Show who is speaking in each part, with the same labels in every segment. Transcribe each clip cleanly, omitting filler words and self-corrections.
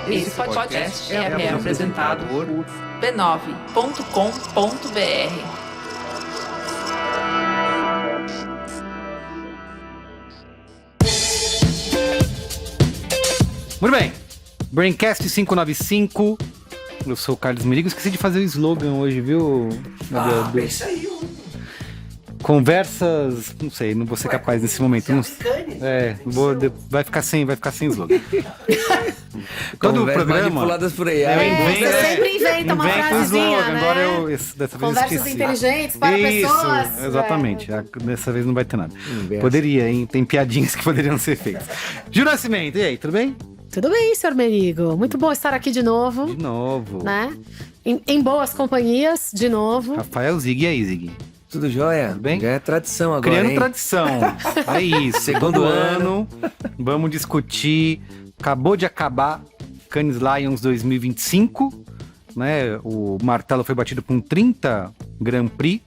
Speaker 1: Esse podcast é apresentado por b9.com.br.
Speaker 2: Muito bem, Braincast 595, eu sou o Carlos Merigo, esqueci de fazer o slogan hoje, viu?
Speaker 3: É isso aí,
Speaker 2: Conversas, não sei, não vou ser capaz nesse momento. Não, vai ficar sem slogan. Todo o programa
Speaker 3: manipuladas por aí.
Speaker 4: Você sempre inventa uma frasezinha,
Speaker 2: slogan,
Speaker 4: né?
Speaker 2: Agora dessa vez
Speaker 4: Conversas
Speaker 2: esqueci.
Speaker 4: inteligentes para pessoas.
Speaker 2: Isso, exatamente. Dessa vez não vai ter nada.
Speaker 3: Inverso.
Speaker 2: Poderia, hein? Tem piadinhas que poderiam ser feitas. Ju Nascimento, e aí, tudo bem?
Speaker 4: Tudo bem, senhor Merigo. Muito bom estar aqui de novo.
Speaker 2: De novo.
Speaker 4: Né? Em boas companhias, de novo.
Speaker 2: Rafael Zig, e aí, Zig?
Speaker 3: Tudo jóia?
Speaker 2: Tudo bem?
Speaker 3: Já é tradição agora,
Speaker 2: Criando
Speaker 3: hein?
Speaker 2: tradição. É isso.
Speaker 3: Segundo ano.
Speaker 2: Vamos discutir. Acabou de acabar Cannes Lions 2025. Né? O martelo foi batido com 30 Grand Prix.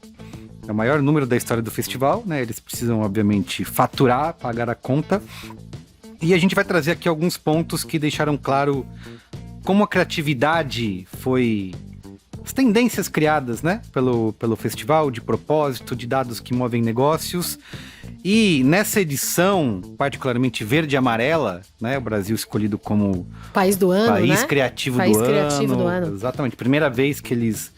Speaker 2: É o maior número da história do festival. Né? Eles precisam, obviamente, faturar, pagar a conta. E a gente vai trazer aqui alguns pontos que deixaram claro como a criatividade foi... As tendências criadas, né, pelo festival, de propósito, de dados que movem negócios. E nessa edição, particularmente verde e amarela, né, o Brasil escolhido como
Speaker 4: País do ano,
Speaker 2: país
Speaker 4: né?
Speaker 2: criativo
Speaker 4: País
Speaker 2: do
Speaker 4: criativo
Speaker 2: ano.
Speaker 4: do ano.
Speaker 2: Exatamente. Primeira vez que eles...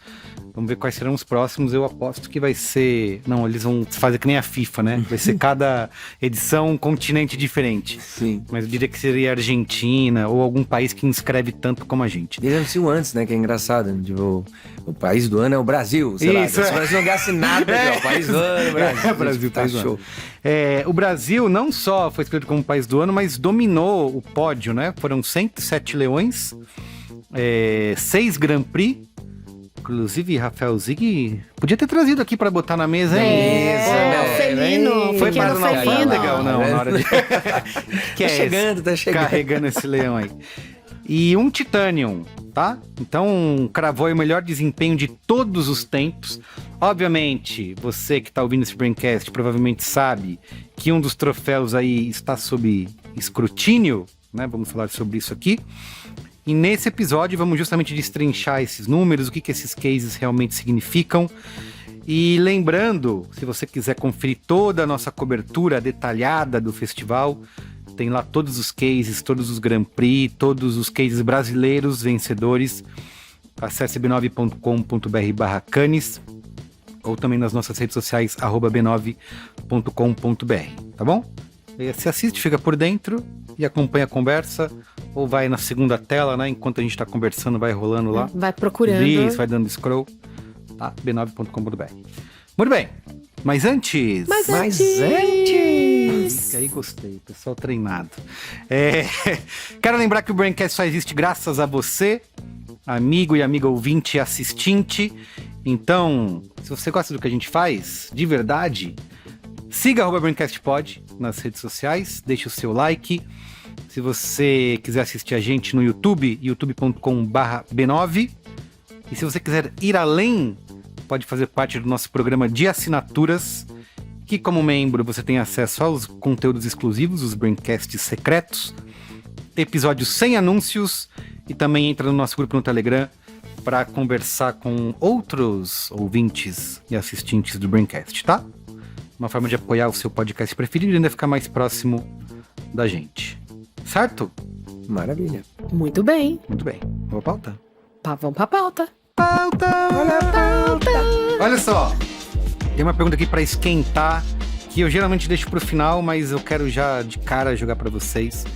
Speaker 2: Vamos ver quais serão os próximos. Eu aposto que vai ser... Não, eles vão fazer que nem a FIFA, né? Vai ser cada edição um continente diferente.
Speaker 3: Sim.
Speaker 2: Mas eu diria que seria Argentina ou algum país que inscreve tanto como a gente.
Speaker 3: Eles anunciam antes, né? Que é engraçado. Tipo, o país do ano é o Brasil. Sei lá,
Speaker 2: Isso,
Speaker 3: se o Brasil não ganhasse nada, o país do ano é o Brasil.
Speaker 2: Brasil,
Speaker 3: Tá
Speaker 2: país do
Speaker 3: show.
Speaker 2: ano. O Brasil não só foi escolhido como país do ano, mas dominou o pódio, né? Foram 107 leões, 6 Grand Prix. Inclusive, Rafael Zig podia ter trazido aqui pra botar na mesa, hein?
Speaker 4: Felino,
Speaker 2: Foi
Speaker 4: pequeno
Speaker 2: parado na
Speaker 4: felino.
Speaker 2: alfândega ou não? Na hora de... que
Speaker 3: Tá
Speaker 2: esse?
Speaker 3: chegando.
Speaker 2: Carregando esse leão aí. E um Titanium, tá? Então, cravou aí o melhor desempenho de todos os tempos. Obviamente, você que tá ouvindo esse Braincast provavelmente sabe que um dos troféus aí está sob escrutínio, né? Vamos falar sobre isso aqui. E nesse episódio vamos justamente destrinchar esses números, o que esses cases realmente significam. E lembrando, se você quiser conferir toda a nossa cobertura detalhada do festival, tem lá todos os cases, todos os Grand Prix, todos os cases brasileiros vencedores. Acesse b9.com.br/Cannes ou também nas nossas redes sociais @b9.com.br, tá bom? E você assiste, fica por dentro e acompanha a conversa, ou vai na segunda tela, né? Enquanto a gente tá conversando, vai rolando lá.
Speaker 4: Vai procurando.
Speaker 2: Isso, vai dando scroll, tá? b9.com.br. Muito bem, mas antes...
Speaker 4: antes.
Speaker 2: Aí gostei, pessoal treinado. Quero lembrar que o Braincast só existe graças a você, amigo e amiga ouvinte e assistente. Então, se você gosta do que a gente faz, de verdade, siga @BraincastPod nas redes sociais, deixe o seu like. Se você quiser assistir a gente no YouTube, youtube.com/b9. E se você quiser ir além, pode fazer parte do nosso programa de assinaturas, que como membro você tem acesso aos conteúdos exclusivos, os Braincasts secretos, episódios sem anúncios, e também entra no nosso grupo no Telegram para conversar com outros ouvintes e assistentes do Braincast, tá? Uma forma de apoiar o seu podcast preferido e ainda ficar mais próximo da gente. Certo?
Speaker 3: Maravilha.
Speaker 4: Muito bem.
Speaker 2: Muito bem. Vamos pra pauta?
Speaker 4: Vamos pra pauta.
Speaker 2: Olha só. Tem uma pergunta aqui pra esquentar, que eu geralmente deixo pro final, mas eu quero já de cara jogar pra vocês.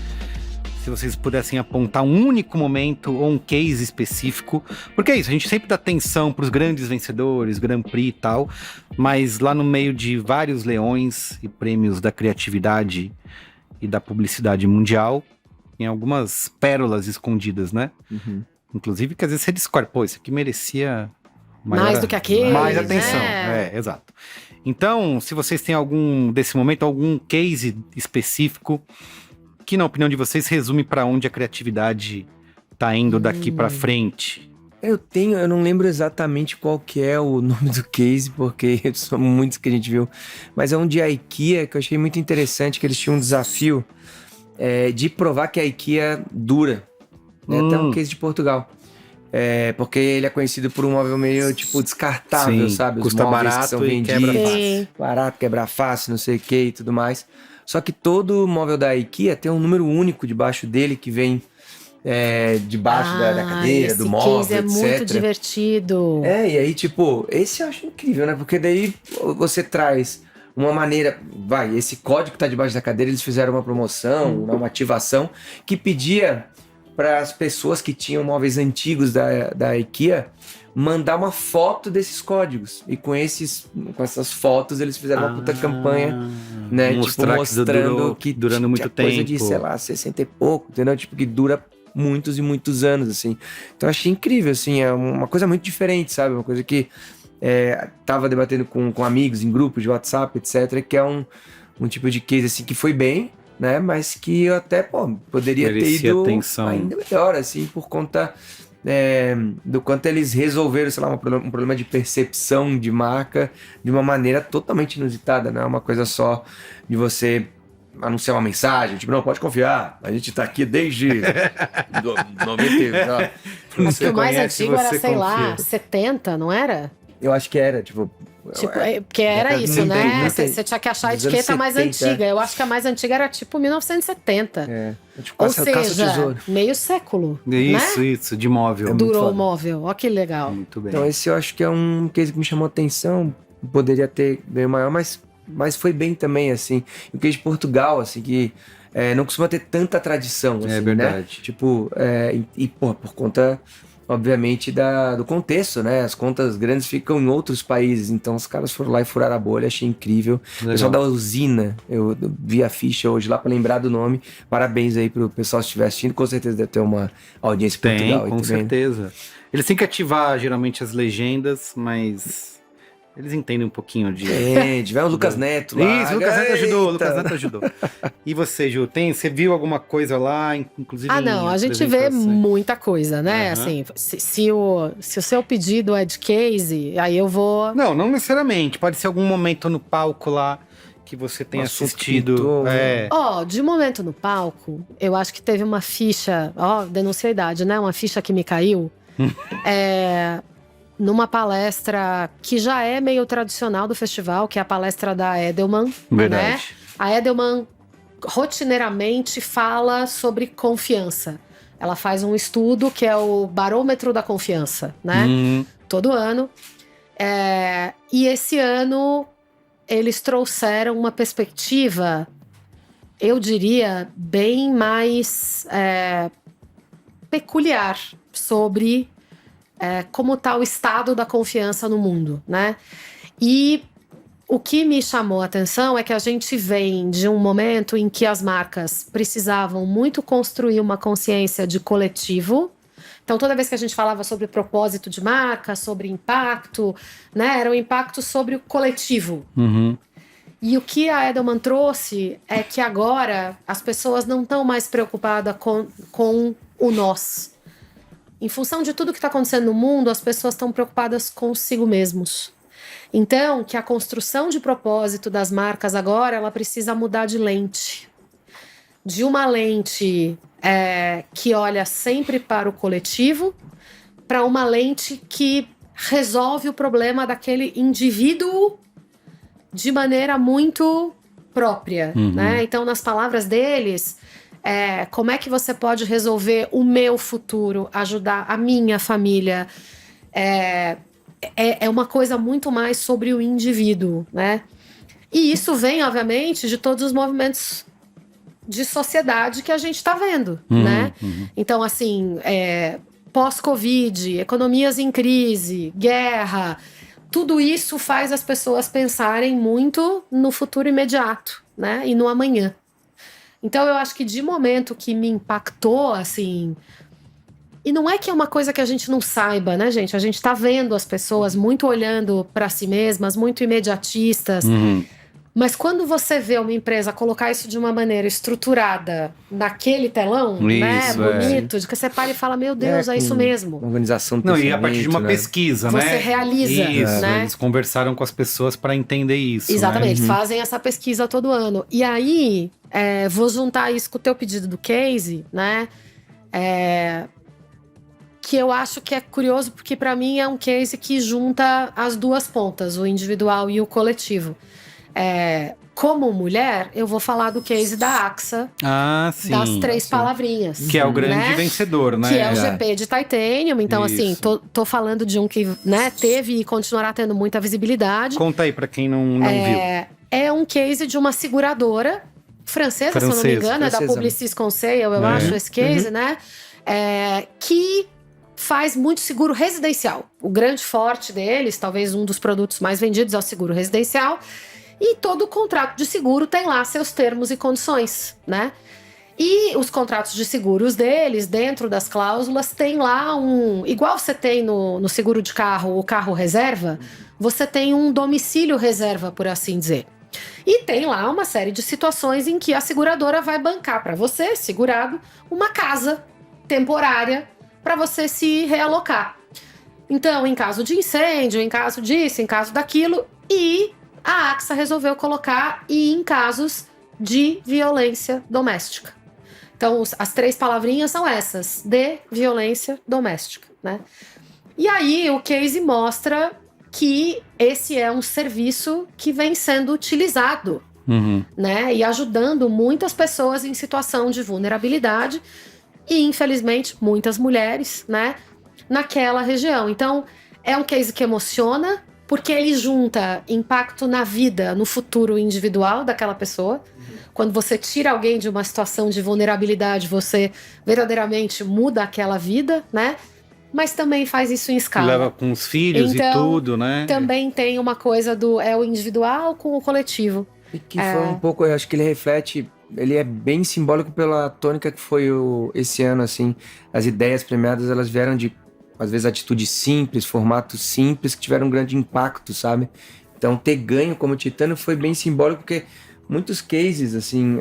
Speaker 2: Se vocês pudessem apontar um único momento ou um case específico. Porque é isso, a gente sempre dá atenção pros grandes vencedores, Grand Prix e tal, mas lá no meio de vários leões e prêmios da criatividade e da publicidade mundial, tem algumas pérolas escondidas, né?
Speaker 3: Uhum.
Speaker 2: Inclusive que às vezes você descobre, pô, isso aqui merecia
Speaker 4: Mais do que aquele,
Speaker 2: mais atenção,
Speaker 4: né?
Speaker 2: Exato. Então, se vocês têm algum desse momento, algum case específico que na opinião de vocês resume para onde a criatividade tá indo daqui para frente.
Speaker 3: Eu não lembro exatamente qual que é o nome do case, porque são muitos que a gente viu, mas é um de IKEA que eu achei muito interessante, que eles tinham um desafio de provar que a IKEA dura. Né? Até um case de Portugal. Porque ele é conhecido por um móvel meio, tipo, descartável,
Speaker 2: Sim,
Speaker 3: sabe? Os
Speaker 2: custa
Speaker 3: móveis
Speaker 2: barato
Speaker 3: que são
Speaker 2: e quebra
Speaker 3: vendidos.
Speaker 4: fácil.
Speaker 3: Barato, quebra fácil, não sei o que e tudo mais. Só que todo móvel da IKEA tem um número único debaixo dele que vem debaixo da cadeira, do móvel,
Speaker 4: esse case
Speaker 3: etc.
Speaker 4: é muito divertido.
Speaker 3: E aí, tipo, esse eu acho incrível, né? Porque daí você traz uma maneira... esse código que tá debaixo da cadeira, eles fizeram uma promoção, uma ativação, que pedia para as pessoas que tinham móveis antigos da IKEA mandar uma foto desses códigos. E com essas fotos, eles fizeram uma puta campanha, né?
Speaker 2: Mostrar
Speaker 3: mostrando
Speaker 2: que durando muito tempo.
Speaker 3: Coisa de, sei lá, 60 e pouco, entendeu? Tipo, que dura muitos e muitos anos, assim. Então, eu achei incrível, assim. É uma coisa muito diferente, sabe? Uma coisa que tava debatendo com amigos em grupos de WhatsApp, etc. Que é um tipo de case, assim, que foi bem, né? Mas que eu até, poderia
Speaker 2: Merecia
Speaker 3: ter ido
Speaker 2: atenção.
Speaker 3: ainda melhor, assim, por conta do quanto eles resolveram, sei lá, um problema de percepção de marca de uma maneira totalmente inusitada, não é uma coisa só de você anunciar uma mensagem, tipo, não, pode confiar, a gente tá aqui desde 90,
Speaker 4: Acho que o mais
Speaker 2: conhece,
Speaker 4: antigo era,
Speaker 2: você
Speaker 4: sei lá,
Speaker 2: confia.
Speaker 4: 70, não era?
Speaker 3: eu acho que era, tipo...
Speaker 4: Porque era
Speaker 3: década de
Speaker 4: isso,
Speaker 3: 70,
Speaker 4: né?
Speaker 3: não tem.
Speaker 4: Você tinha que achar a
Speaker 3: Dos anos
Speaker 4: etiqueta mais
Speaker 3: 70.
Speaker 4: antiga. Eu acho que a mais antiga era tipo 1970.
Speaker 3: tipo,
Speaker 4: Ou
Speaker 3: caça-tesouro.
Speaker 4: seja, meio século.
Speaker 2: Isso,
Speaker 4: né?
Speaker 2: isso, de móvel.
Speaker 4: Durou
Speaker 3: foda.
Speaker 4: o móvel. Ó que legal.
Speaker 2: Muito bem.
Speaker 3: Então esse eu acho que é um case que me chamou a atenção, poderia ter bem maior, mas foi bem também, assim. E o case de Portugal, assim, que não costuma ter tanta tradição, assim,
Speaker 2: verdade.
Speaker 3: né? Tipo, por conta, obviamente, do contexto, né? As contas grandes ficam em outros países, então os caras foram lá e furaram a bolha, achei incrível. O pessoal da Usina, eu vi a ficha hoje lá pra lembrar do nome, parabéns aí pro pessoal que estiver assistindo, com certeza deve ter uma audiência em Portugal.
Speaker 2: Tem,
Speaker 3: aí
Speaker 2: com
Speaker 3: também, né?
Speaker 2: certeza. Eles têm que ativar, geralmente, as legendas, mas eles entendem um pouquinho de...
Speaker 3: Tiver o Lucas Neto lá.
Speaker 2: Isso, Lucas Neto ajudou,
Speaker 3: Eita!
Speaker 2: Lucas Neto ajudou. E você, Ju, você viu alguma coisa lá, inclusive
Speaker 4: Não, a gente vê muita coisa, né? Assim, se o seu pedido é de case, aí eu vou...
Speaker 2: Não necessariamente. Pode ser algum momento no palco lá que você tenha
Speaker 3: assunto que
Speaker 2: assistido.
Speaker 3: pintou,
Speaker 4: de momento no palco, eu acho que teve uma ficha, denunciei a idade, né? Uma ficha que me caiu. Numa palestra que já é meio tradicional do festival, que é a palestra da Edelman.
Speaker 2: Verdade.
Speaker 4: Né? A Edelman rotineiramente fala sobre confiança. Ela faz um estudo que é o barômetro da confiança, né? Todo ano. E esse ano eles trouxeram uma perspectiva, eu diria, bem mais peculiar sobre como está o estado da confiança no mundo, né? E o que me chamou a atenção é que a gente vem de um momento em que as marcas precisavam muito construir uma consciência de coletivo. Então, toda vez que a gente falava sobre propósito de marca, sobre impacto, né? Era um impacto sobre o coletivo. E o que a Edelman trouxe é que agora as pessoas não estão mais preocupadas com o nós. Em função de tudo que está acontecendo no mundo, as pessoas estão preocupadas consigo mesmos. Então, que a construção de propósito das marcas agora, ela precisa mudar de lente. De uma lente que olha sempre para o coletivo, para uma lente que resolve o problema daquele indivíduo de maneira muito própria. Né? Então, nas palavras deles... como é que você pode resolver o meu futuro, ajudar a minha família? É uma coisa muito mais sobre o indivíduo, né? E isso vem, obviamente, de todos os movimentos de sociedade que a gente está vendo, né? Então, assim, pós-Covid, economias em crise, guerra, tudo isso faz as pessoas pensarem muito no futuro imediato, né? E no amanhã. Então, eu acho que de momento que me impactou, assim... E não é que é uma coisa que a gente não saiba, né, gente? A gente tá vendo as pessoas muito olhando para si mesmas, muito imediatistas. Mas quando você vê uma empresa colocar isso de uma maneira estruturada naquele telão, né,
Speaker 2: Isso,
Speaker 4: bonito, de que você para e fala, meu Deus, é isso mesmo.
Speaker 3: Uma organização do
Speaker 2: Não, e a partir de uma
Speaker 3: né?
Speaker 2: pesquisa,
Speaker 4: Você
Speaker 2: né?
Speaker 4: realiza,
Speaker 2: isso,
Speaker 4: né?
Speaker 2: Eles conversaram com as pessoas para entender isso.
Speaker 4: Exatamente,
Speaker 2: Né?
Speaker 4: fazem essa pesquisa todo ano. E aí, vou juntar isso com o teu pedido do case, né? Que eu acho que é curioso, porque para mim é um case que junta as duas pontas, o individual e o coletivo. Como mulher, eu vou falar do case da AXA,
Speaker 2: Ah, sim.
Speaker 4: das 3 palavrinhas.
Speaker 2: Que é o grande
Speaker 4: né?
Speaker 2: vencedor, né?
Speaker 4: Que é o GP de Titanium. Então,
Speaker 2: Isso.
Speaker 4: assim, tô falando de um que, né, teve e continuará tendo muita visibilidade.
Speaker 2: Conta aí pra quem não viu.
Speaker 4: É um case de uma seguradora francesa, se eu não me engano, é da
Speaker 3: francesa.
Speaker 4: Publicis Conseil, eu acho, esse case, né? Que faz muito seguro residencial. O grande forte deles, talvez um dos produtos mais vendidos, é o seguro residencial. E todo contrato de seguro tem lá seus termos e condições, né? E os contratos de seguros deles, dentro das cláusulas, tem lá igual você tem no seguro de carro, o carro reserva, você tem um domicílio reserva, por assim dizer. E tem lá uma série de situações em que a seguradora vai bancar para você, segurado, uma casa temporária para você se realocar. Então, em caso de incêndio, em caso disso, em caso daquilo, e a AXA resolveu colocar em casos de violência doméstica. Então, as 3 palavrinhas são essas, de violência doméstica, né? E aí, o case mostra que esse é um serviço que vem sendo utilizado, né? E ajudando muitas pessoas em situação de vulnerabilidade e, infelizmente, muitas mulheres, né? Naquela região. Então, é um case que emociona, porque ele junta impacto na vida, no futuro individual daquela pessoa. Quando você tira alguém de uma situação de vulnerabilidade, você verdadeiramente muda aquela vida, né? Mas também faz isso em escala.
Speaker 2: Leva com os filhos
Speaker 4: Então,
Speaker 2: e tudo, né?
Speaker 4: Também tem uma coisa o individual com o coletivo.
Speaker 3: E que foi um pouco, eu acho que ele reflete, ele é bem simbólico pela tônica que foi esse ano, assim. As ideias premiadas, elas vieram de, às vezes, atitudes simples, formatos simples, que tiveram um grande impacto, sabe? Então, ter ganho como Titânio foi bem simbólico, porque muitos cases, assim,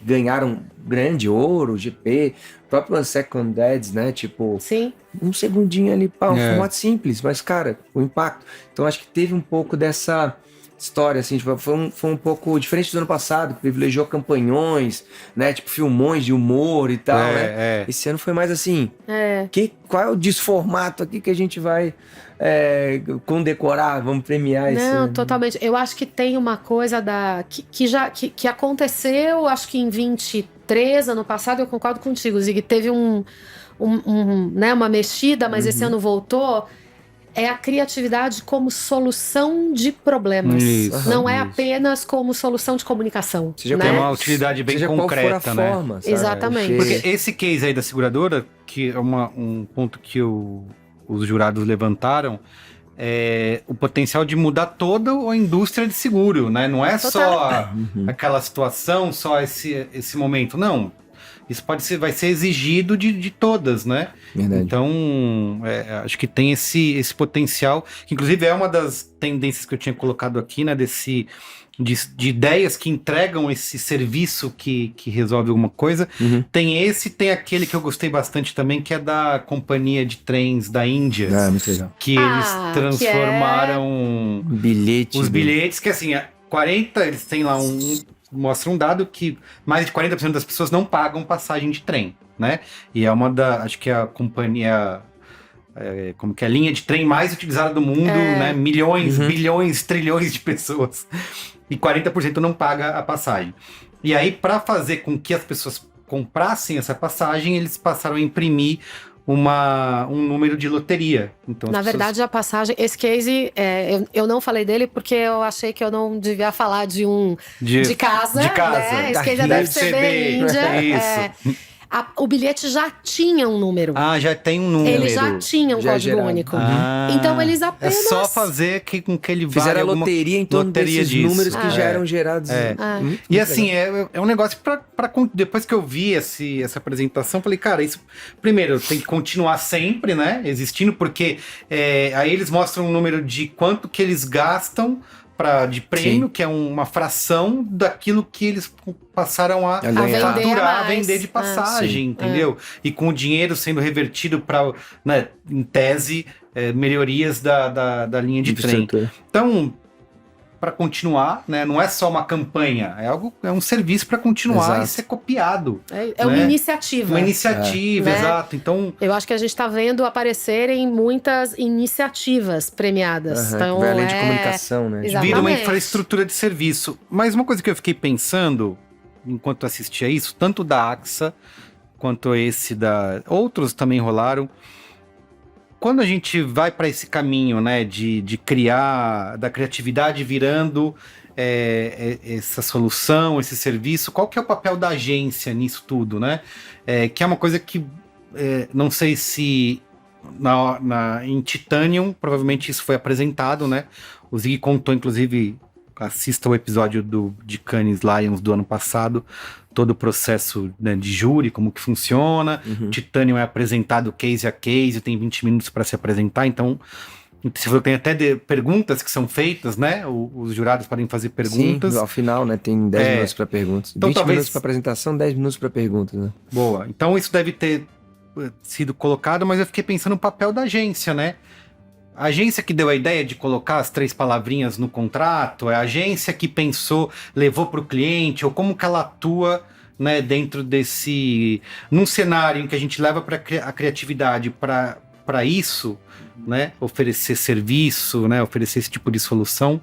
Speaker 3: ganharam grande ouro, GP, próprio One Second Dads, né? Tipo,
Speaker 4: Sim.
Speaker 3: um segundinho ali, um formato simples, mas, cara, o impacto. Então, acho que teve um pouco dessa história, assim, tipo, foi um pouco diferente do ano passado, que privilegiou campanhões, né? Tipo, filmões de humor e tal, né? Esse ano foi mais assim, qual é o desformato aqui que a gente vai condecorar, vamos premiar esse...
Speaker 4: Não, totalmente. Eu acho que tem uma coisa que aconteceu, acho que em 23, ano passado, eu concordo contigo, Zig, teve né, uma mexida, mas esse ano voltou. É a criatividade como solução de problemas.
Speaker 2: Isso,
Speaker 4: não é apenas como solução de comunicação.
Speaker 3: Seja
Speaker 4: né?
Speaker 2: Tem uma utilidade bem
Speaker 3: Seja
Speaker 2: concreta,
Speaker 3: qual for a
Speaker 2: né?
Speaker 3: forma, sabe?
Speaker 4: Exatamente.
Speaker 2: Porque esse case aí da seguradora, que é um ponto que os jurados levantaram, é o potencial de mudar toda a indústria de seguro, né? Não é só aquela situação, só esse momento. Não, isso vai ser exigido de todas, né?
Speaker 3: Verdade.
Speaker 2: Então, acho que tem esse potencial, que inclusive é uma das tendências que eu tinha colocado aqui, né? De ideias que entregam esse serviço que resolve alguma coisa. Tem aquele que eu gostei bastante também, que é da companhia de trens da Índia.
Speaker 3: Muito legal.
Speaker 2: Que eles transformaram
Speaker 3: Bilhete.
Speaker 2: os bilhetes, que assim, 40, eles têm lá mostra um dado que mais de 40% das pessoas não pagam passagem de trem, né? E é acho que é a companhia, como que é a linha de trem mais utilizada do mundo, né? Milhões, bilhões, trilhões de pessoas. E 40% não paga a passagem. E aí, para fazer com que as pessoas comprassem essa passagem, eles passaram a imprimir um número de loteria. Então,
Speaker 4: Na verdade, a passagem... Esse case, eu não falei dele porque eu achei que eu não devia falar de casa.
Speaker 2: De casa.
Speaker 4: Né? Esse case deve ser bem Índia.
Speaker 2: Isso.
Speaker 4: O bilhete já tinha um número.
Speaker 2: Já tem um número.
Speaker 4: Ele já tinha um código único. Então, eles apenas...
Speaker 2: É só fazer com que ele valha
Speaker 3: fizeram a loteria em torno desses
Speaker 2: disso.
Speaker 3: números que já eram gerados.
Speaker 2: E assim, é um negócio depois que eu vi essa apresentação, falei, cara, isso primeiro tem que continuar sempre, né, existindo, porque aí eles mostram um número de quanto que eles gastam de prêmio,
Speaker 3: Sim.
Speaker 2: que é uma fração daquilo que eles passaram a
Speaker 3: ganhar.
Speaker 2: faturar, a
Speaker 4: mais.
Speaker 2: vender de passagem,
Speaker 3: sim.
Speaker 2: entendeu? E com o dinheiro sendo revertido para, né, em tese, melhorias da linha de trem.
Speaker 3: Infraestrutura.
Speaker 2: Então, para continuar, né, não é só uma campanha, é um serviço para continuar
Speaker 3: Exato.
Speaker 2: e ser copiado.
Speaker 4: É uma
Speaker 2: né?
Speaker 4: iniciativa.
Speaker 2: Uma iniciativa,
Speaker 4: Né?
Speaker 2: exato. Então,
Speaker 4: Eu acho que a gente está vendo aparecerem muitas iniciativas premiadas.
Speaker 3: Aham,
Speaker 4: Então,
Speaker 3: vai além de comunicação, né?
Speaker 4: Exatamente.
Speaker 2: vira uma infraestrutura de serviço. Mas uma coisa que eu fiquei pensando, enquanto assistia isso, tanto da AXA, quanto esse da... Outros também rolaram. Quando a gente vai para esse caminho, né, de criar, da criatividade virando essa solução, esse serviço, qual que é o papel da agência nisso tudo, né? Que é uma coisa que não sei se em Titanium, provavelmente isso foi apresentado, né? O Zig contou, inclusive, assista o episódio de Cannes Lions do ano passado, todo o processo, né, de júri, como que funciona. Titanium é apresentado case a case, tem 20 minutos para se apresentar, então você tem até perguntas que são feitas, né? Os jurados podem fazer perguntas.
Speaker 3: Sim, ao final, né? Tem 10 minutos para perguntas.
Speaker 2: Então,
Speaker 3: 20
Speaker 2: talvez...
Speaker 3: minutos para apresentação, 10 minutos para perguntas, né?
Speaker 2: Boa. Então isso deve ter sido colocado, mas eu fiquei pensando no papel da agência, né? A agência que deu a ideia de colocar as 3 palavrinhas no contrato, é a agência que pensou, levou para o cliente, ou como que ela atua, né, dentro desse... Num cenário em que a gente leva a criatividade para isso, né, oferecer serviço, né, oferecer esse tipo de solução,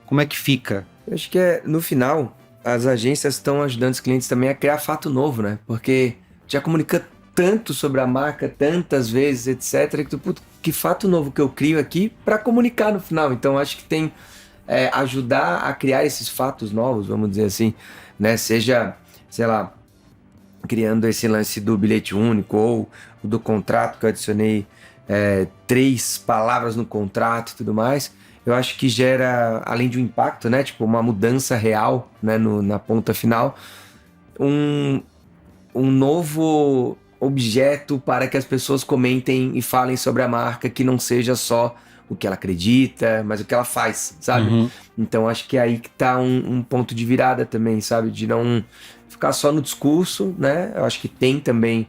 Speaker 2: como é que fica?
Speaker 3: Eu acho que no final, as agências estão ajudando os clientes também a criar fato novo, né? Porque já comunica tanto sobre a marca, tantas vezes, etc., que que fato novo que eu crio aqui para comunicar no final. Então, acho que tem ajudar a criar esses fatos novos, vamos dizer assim, né? Seja, sei lá, criando esse lance do bilhete único ou do contrato que eu adicionei 3 palavras no contrato e tudo mais. Eu acho que gera, além de um impacto, né? Tipo, uma mudança real, né? Na ponta final, um novo objeto para que as pessoas comentem e falem sobre a marca, que não seja só o que ela acredita, mas o que ela faz, sabe? Então acho que é aí que tá um ponto de virada também, sabe? De não ficar só no discurso, né? Eu acho que tem também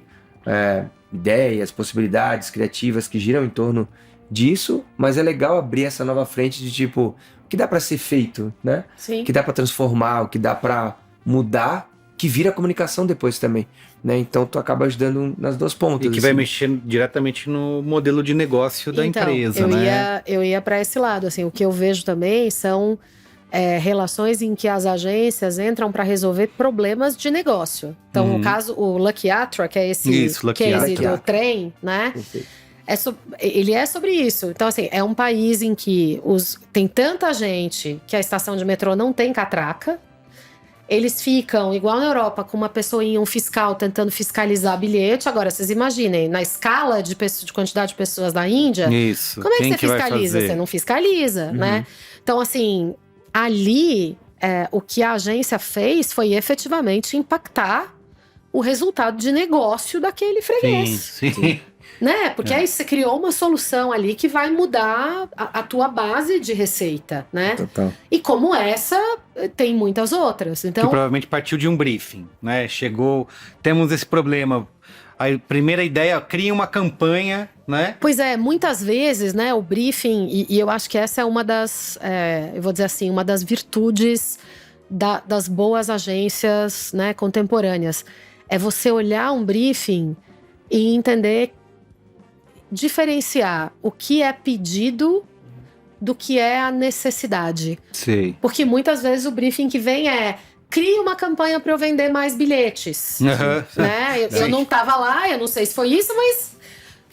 Speaker 3: ideias, possibilidades criativas que giram em torno disso, mas é legal abrir essa nova frente de tipo, o que dá para ser feito, né?
Speaker 4: Sim.
Speaker 3: O que dá para transformar, o que dá para mudar, que vira comunicação depois também, né? Então tu acaba ajudando nas 2 pontas.
Speaker 2: E que vai mexer diretamente no modelo de negócio da
Speaker 4: Então,
Speaker 2: empresa, né?
Speaker 4: Eu ia para esse lado, assim, o que eu vejo também são relações em que as agências entram para resolver problemas de negócio. Então, no caso, o Lucky Atra, que é esse
Speaker 2: Lucky
Speaker 4: case
Speaker 3: Atra.
Speaker 4: do trem, né?
Speaker 3: Perfeito.
Speaker 4: Ele é sobre isso. Então, assim, é um país em que tem tanta gente que a estação de metrô não tem catraca. Eles ficam, igual na Europa, com uma pessoinha, um fiscal tentando fiscalizar bilhete. Agora, vocês imaginem, na escala de quantidade de pessoas da Índia,
Speaker 2: Isso.
Speaker 4: como é que
Speaker 2: Quem
Speaker 4: você
Speaker 2: vai
Speaker 4: fiscaliza?
Speaker 2: fazer?
Speaker 4: Você não fiscaliza, né? Então, assim, ali, o que a agência fez foi efetivamente impactar o resultado de negócio daquele freguês.
Speaker 2: Sim.
Speaker 4: Né? Porque aí você criou uma solução ali que vai mudar a tua base de receita, né?
Speaker 3: Total.
Speaker 4: E como essa, tem muitas outras.
Speaker 2: Que
Speaker 4: Então,
Speaker 2: provavelmente partiu de um briefing, né? Chegou, temos esse problema. A primeira ideia, cria uma campanha, né?
Speaker 4: pois é, muitas vezes, né, o briefing, e eu acho que essa é uma das, eu vou dizer assim, uma das virtudes das boas agências, né, contemporâneas. É você olhar um briefing e entender, diferenciar o que é pedido do que é a necessidade.
Speaker 2: Sei.
Speaker 4: Porque muitas vezes o briefing que vem crie uma campanha para eu vender mais bilhetes. Né? Eu não tava lá, eu não sei se foi isso, mas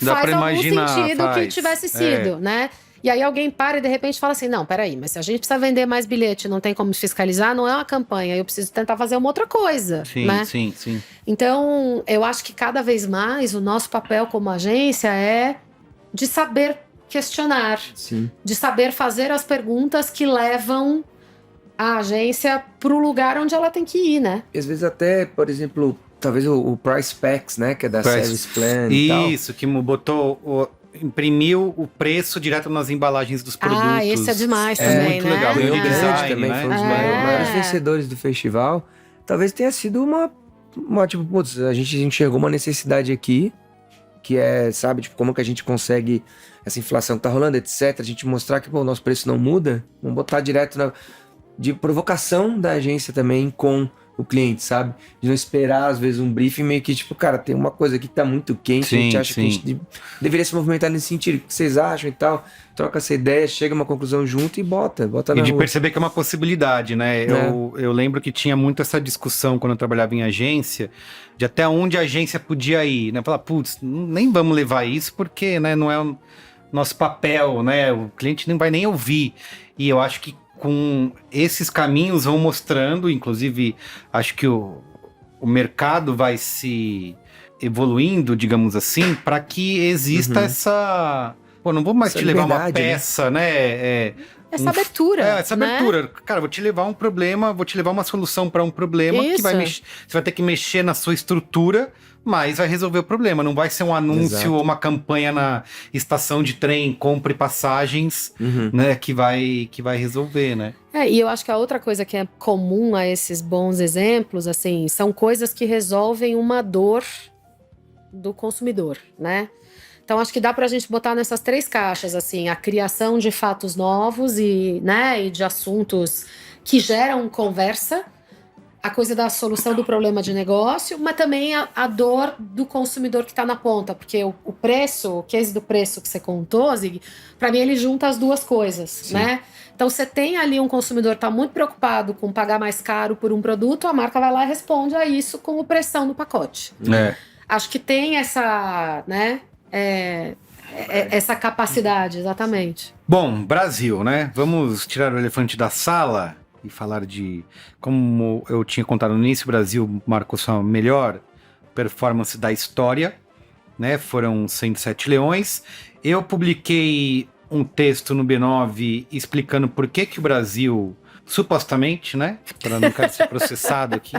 Speaker 2: Dá
Speaker 4: faz
Speaker 2: pra
Speaker 4: algum
Speaker 2: imaginar,
Speaker 4: sentido que
Speaker 2: faz.
Speaker 4: tivesse sido, né? E aí alguém para e de repente fala assim, não, peraí, mas se a gente precisa vender mais bilhete, não tem como fiscalizar, não é uma campanha, eu preciso tentar fazer uma outra coisa,
Speaker 2: Sim,
Speaker 4: né?
Speaker 2: sim.
Speaker 4: Então, eu acho que cada vez mais o nosso papel como agência é de saber questionar,
Speaker 3: Sim.
Speaker 4: de saber fazer as perguntas que levam a agência pro lugar onde ela tem que ir, né?
Speaker 3: E às vezes até, por exemplo, talvez o Price Packs, né? Que é da Service Plan e tal.
Speaker 2: Isso, que botou imprimiu o preço direto nas embalagens dos produtos.
Speaker 4: Ah, esse é demais também,
Speaker 2: muito
Speaker 4: né?
Speaker 2: legal.
Speaker 3: Ganhou
Speaker 2: Redesign,
Speaker 3: grande também,
Speaker 2: né?
Speaker 3: foi um dos maiores vencedores do festival. Talvez tenha sido uma tipo, putz, a gente enxergou uma necessidade aqui, que é, sabe, tipo, como que a gente consegue, essa inflação que tá rolando, etc., a gente mostrar que, pô, o nosso preço não muda, vamos botar direto de provocação da agência também com o cliente, sabe? De não esperar, às vezes, um briefing meio que, tipo, cara, tem uma coisa aqui que tá muito quente, a gente acha que a gente deveria se movimentar nesse sentido, o que vocês acham e tal, troca essa ideia, chega a uma conclusão junto e bota
Speaker 2: E
Speaker 3: na
Speaker 2: de
Speaker 3: rua.
Speaker 2: perceber que é uma possibilidade, né? Eu lembro que tinha muito essa discussão quando eu trabalhava em agência, de até onde a agência podia ir, né? Falar, putz, nem vamos levar isso porque, né, não é o nosso papel, né? O cliente não vai nem ouvir. E eu acho que com esses caminhos vão mostrando, inclusive, acho que o mercado vai se evoluindo, digamos assim, para que exista essa... Pô, não vou mais
Speaker 3: Essa
Speaker 2: te levar uma
Speaker 3: liberdade, né?
Speaker 2: peça, né?
Speaker 4: Essa abertura.
Speaker 2: Essa
Speaker 4: né?
Speaker 2: abertura. Cara, vou te levar um problema, vou te levar uma solução para um problema que vai
Speaker 4: Isso.
Speaker 2: você vai ter que mexer na sua estrutura, mas vai resolver o problema. Não vai ser um anúncio
Speaker 3: Exato.
Speaker 2: ou uma campanha na estação de trem, compre passagens,
Speaker 3: Uhum.
Speaker 2: né? Que vai resolver, né?
Speaker 4: E eu acho que a outra coisa que é comum a esses bons exemplos, assim, são coisas que resolvem uma dor do consumidor, né? Então, acho que dá pra gente botar nessas 3 caixas, assim, a criação de fatos novos e de assuntos que geram conversa, a coisa da solução do problema de negócio, mas também a dor do consumidor que tá na ponta, porque o preço, o case do preço que você contou, Zig, pra mim ele junta as duas coisas, né? Então, você tem ali um consumidor que tá muito preocupado com pagar mais caro por um produto, a marca vai lá e responde a isso com pressão no pacote. Acho que tem essa, né? Essa capacidade, exatamente.
Speaker 2: Bom, Brasil, né? Vamos tirar o elefante da sala e falar de... Como eu tinha contado no início, o Brasil marcou sua melhor performance da história, né? Foram 107 leões. Eu publiquei um texto no B9 explicando por que o Brasil, supostamente, né? Para não quero ser processado aqui,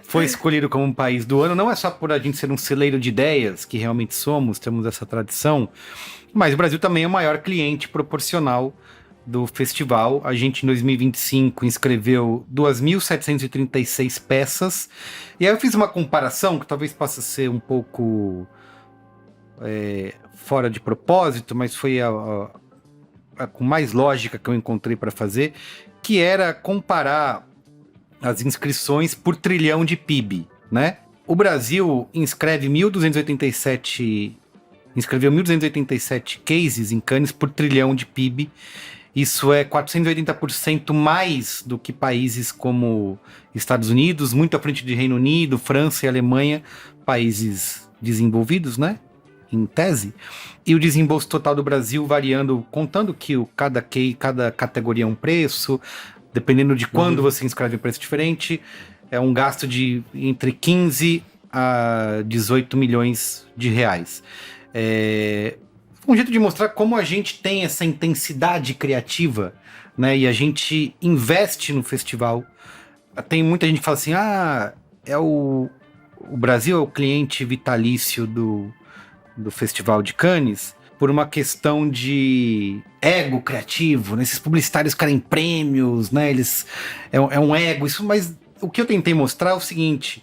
Speaker 2: foi escolhido como um país do ano. Não é só por a gente ser um celeiro de ideias, que realmente somos, temos essa tradição, mas o Brasil também é o maior cliente proporcional do festival. A gente, em 2025, inscreveu 2.736 peças. E aí eu fiz uma comparação, que talvez possa ser um pouco fora de propósito, mas foi a com mais lógica que eu encontrei para fazer, que era comparar as inscrições por trilhão de PIB, né? O Brasil inscreveu 1.287 cases em Cannes por trilhão de PIB. Isso é 480% mais do que países como Estados Unidos, muito à frente de Reino Unido, França e Alemanha, países desenvolvidos, né? Em tese. E o desembolso total do Brasil variando, contando que cada categoria é um preço, dependendo de quando você inscreve um preço diferente, é um gasto de entre 15 a 18 milhões de reais. Um jeito de mostrar como a gente tem essa intensidade criativa, né? E a gente investe no festival. Tem muita gente que fala assim, o Brasil é o cliente vitalício do Festival de Cannes, por uma questão de ego criativo, né? Esses publicitários querem prêmios, né? É um ego, isso, mas o que eu tentei mostrar é o seguinte: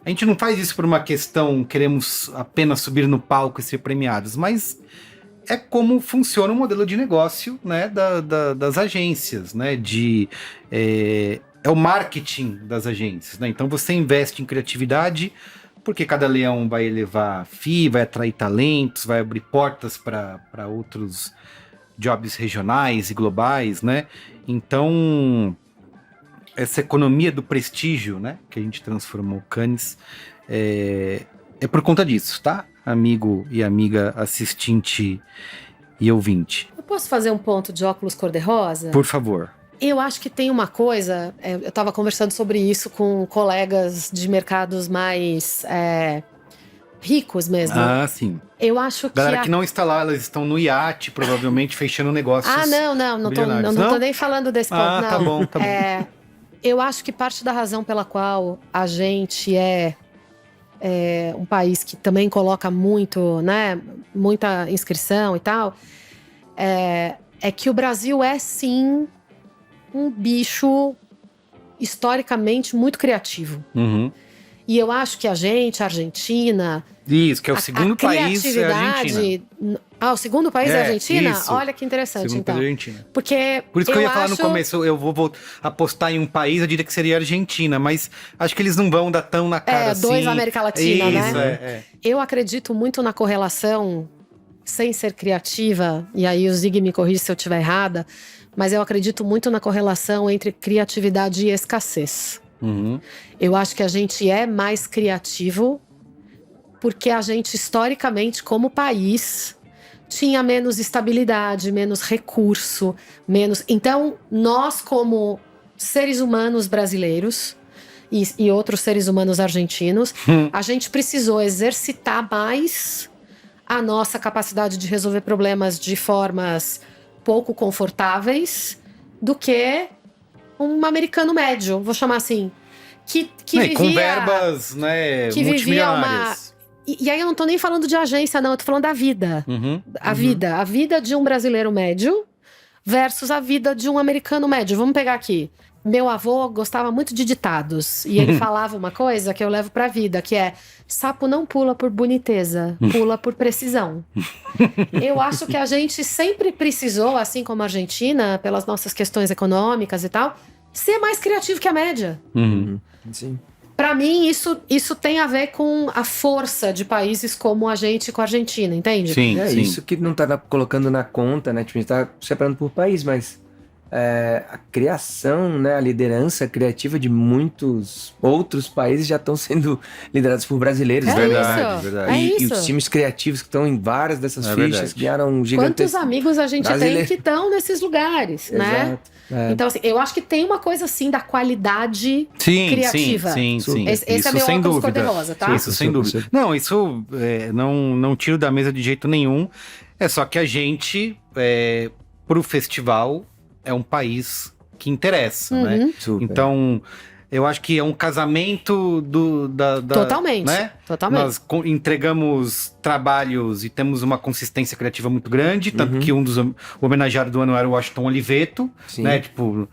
Speaker 2: a gente não faz isso por uma questão, queremos apenas subir no palco e ser premiados, mas é como funciona o modelo de negócio, né, das agências, né? É o marketing das agências, né? Então você investe em criatividade, porque cada leão vai elevar FII, vai atrair talentos, vai abrir portas para outros jobs regionais e globais, né? Então, essa economia do prestígio, né, que a gente transformou Cannes, é por conta disso, tá? Amigo e amiga assistente e ouvinte.
Speaker 4: Eu posso fazer um ponto de óculos cor-de-rosa?
Speaker 2: Por favor.
Speaker 4: Eu acho que tem uma coisa, eu estava conversando sobre isso com colegas de mercados mais ricos mesmo.
Speaker 2: Ah, sim.
Speaker 4: Eu acho que
Speaker 2: Galera que não está lá, elas estão no iate, provavelmente fechando negócios.
Speaker 4: Não tô nem falando desse ponto, não.
Speaker 2: Tá bom.
Speaker 4: Eu acho que parte da razão pela qual a gente é um país que também coloca muito, né, muita inscrição e tal, é que o Brasil é, sim, um bicho historicamente muito criativo.
Speaker 2: Uhum.
Speaker 4: E eu acho que a Argentina...
Speaker 2: Isso, que é o segundo país é a Argentina.
Speaker 4: O segundo país é a Argentina?
Speaker 2: Isso.
Speaker 4: Olha que interessante,
Speaker 2: Segundo
Speaker 4: então.
Speaker 2: país é a Argentina.
Speaker 4: Porque
Speaker 2: Por isso que eu ia falar no
Speaker 4: acho-
Speaker 2: começo, eu vou apostar em um país, eu diria que seria a Argentina, mas acho que eles não vão dar tão na cara assim.
Speaker 4: dois América Latina,
Speaker 2: isso,
Speaker 4: né? Eu acredito muito na correlação, sem ser criativa, e aí o Zig me corrige se eu estiver errada, mas eu acredito muito na correlação entre criatividade e escassez.
Speaker 2: Uhum.
Speaker 4: Eu acho que a gente é mais criativo porque a gente, historicamente, como país, tinha menos estabilidade, menos recurso, menos... Então, nós, como seres humanos brasileiros e outros seres humanos argentinos, a gente precisou exercitar mais a nossa capacidade de resolver problemas de formas pouco confortáveis do que um americano médio, vou chamar assim, que vivia...
Speaker 2: Com verbas, né,
Speaker 4: que vivia
Speaker 2: multimilionárias.
Speaker 4: E aí eu não tô nem falando de agência, não, eu tô falando da vida.
Speaker 2: Uhum.
Speaker 4: A vida de um brasileiro médio versus a vida de um americano médio. Vamos pegar aqui. Meu avô gostava muito de ditados. E ele falava uma coisa que eu levo pra vida, que é: sapo não pula por boniteza, pula por precisão. Eu acho que a gente sempre precisou, assim como a Argentina, pelas nossas questões econômicas e tal, ser mais criativo que a média.
Speaker 2: Uhum.
Speaker 3: Sim.
Speaker 4: Pra mim, isso tem a ver com a força de países como a gente com a Argentina, entende?
Speaker 2: Sim, sim.
Speaker 3: Isso que não tá colocando na conta, né? Tipo, a gente tá separando por país, mas a criação, né? A liderança criativa de muitos outros países já estão sendo liderados por brasileiros.
Speaker 4: É
Speaker 3: né?
Speaker 4: isso.
Speaker 2: verdade.
Speaker 4: É
Speaker 3: E
Speaker 4: isso.
Speaker 3: os times criativos que estão em várias dessas
Speaker 2: É
Speaker 3: fichas
Speaker 2: verdade.
Speaker 3: ganharam
Speaker 4: Quantos
Speaker 3: gigantescos.
Speaker 4: amigos a gente
Speaker 3: Brasileiro.
Speaker 4: tem que estão nesses lugares, né?
Speaker 3: Exato. É.
Speaker 4: Então, assim, eu acho que tem uma coisa, assim, da qualidade
Speaker 2: Sim,
Speaker 4: criativa.
Speaker 2: sim.
Speaker 4: Esse é
Speaker 2: Isso
Speaker 4: meu
Speaker 2: sem
Speaker 4: óculos
Speaker 2: dúvida.
Speaker 4: cor-de-rosa, tá?
Speaker 2: Isso sem dúvida. Não, isso não tiro da mesa de jeito nenhum. É só que a gente, pro festival, é um país que interessa, né?
Speaker 3: Super.
Speaker 2: Então, eu acho que é um casamento
Speaker 4: Totalmente.
Speaker 2: né?
Speaker 4: Totalmente.
Speaker 2: Nós entregamos trabalhos e temos uma consistência criativa muito grande, tanto que um dos homenageados do ano era o Washington Oliveto,
Speaker 3: Sim.
Speaker 2: né? Tipo,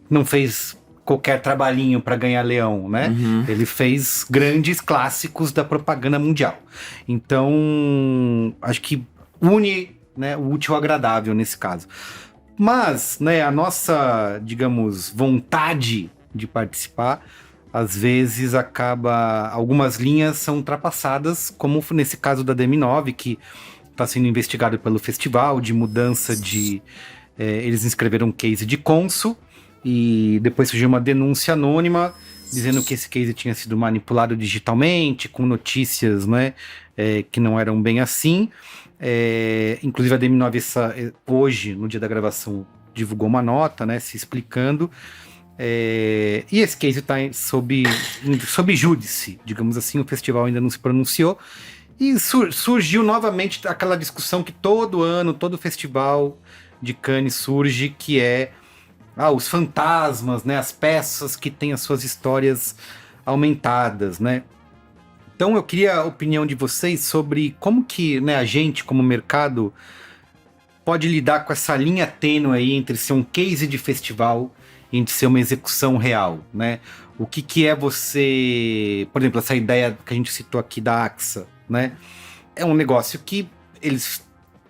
Speaker 2: não fez qualquer trabalhinho para ganhar leão, né? Ele fez grandes clássicos da propaganda mundial. Então, acho que une, né, o útil ao agradável nesse caso. Mas, né, a nossa, digamos, vontade de participar, às vezes algumas linhas são ultrapassadas, como nesse caso da DM9, que está sendo investigado pelo festival, de mudança de... eles inscreveram um case de cônsul, e depois surgiu uma denúncia anônima, dizendo que esse case tinha sido manipulado digitalmente, com notícias, né, que não eram bem assim. Inclusive a DM9 hoje, no dia da gravação, divulgou uma nota, né, se explicando. E esse case está sob júdice, digamos assim. O festival ainda não se pronunciou. E surgiu novamente aquela discussão que todo ano, todo festival de Cannes surge, que é os fantasmas, né, as peças que têm as suas histórias aumentadas, né? Então eu queria a opinião de vocês sobre como que, né, a gente, como mercado, pode lidar com essa linha tênue aí entre ser um case de festival e entre ser uma execução real, né? O que é você... Por exemplo, essa ideia que a gente citou aqui da AXA, né? É um negócio que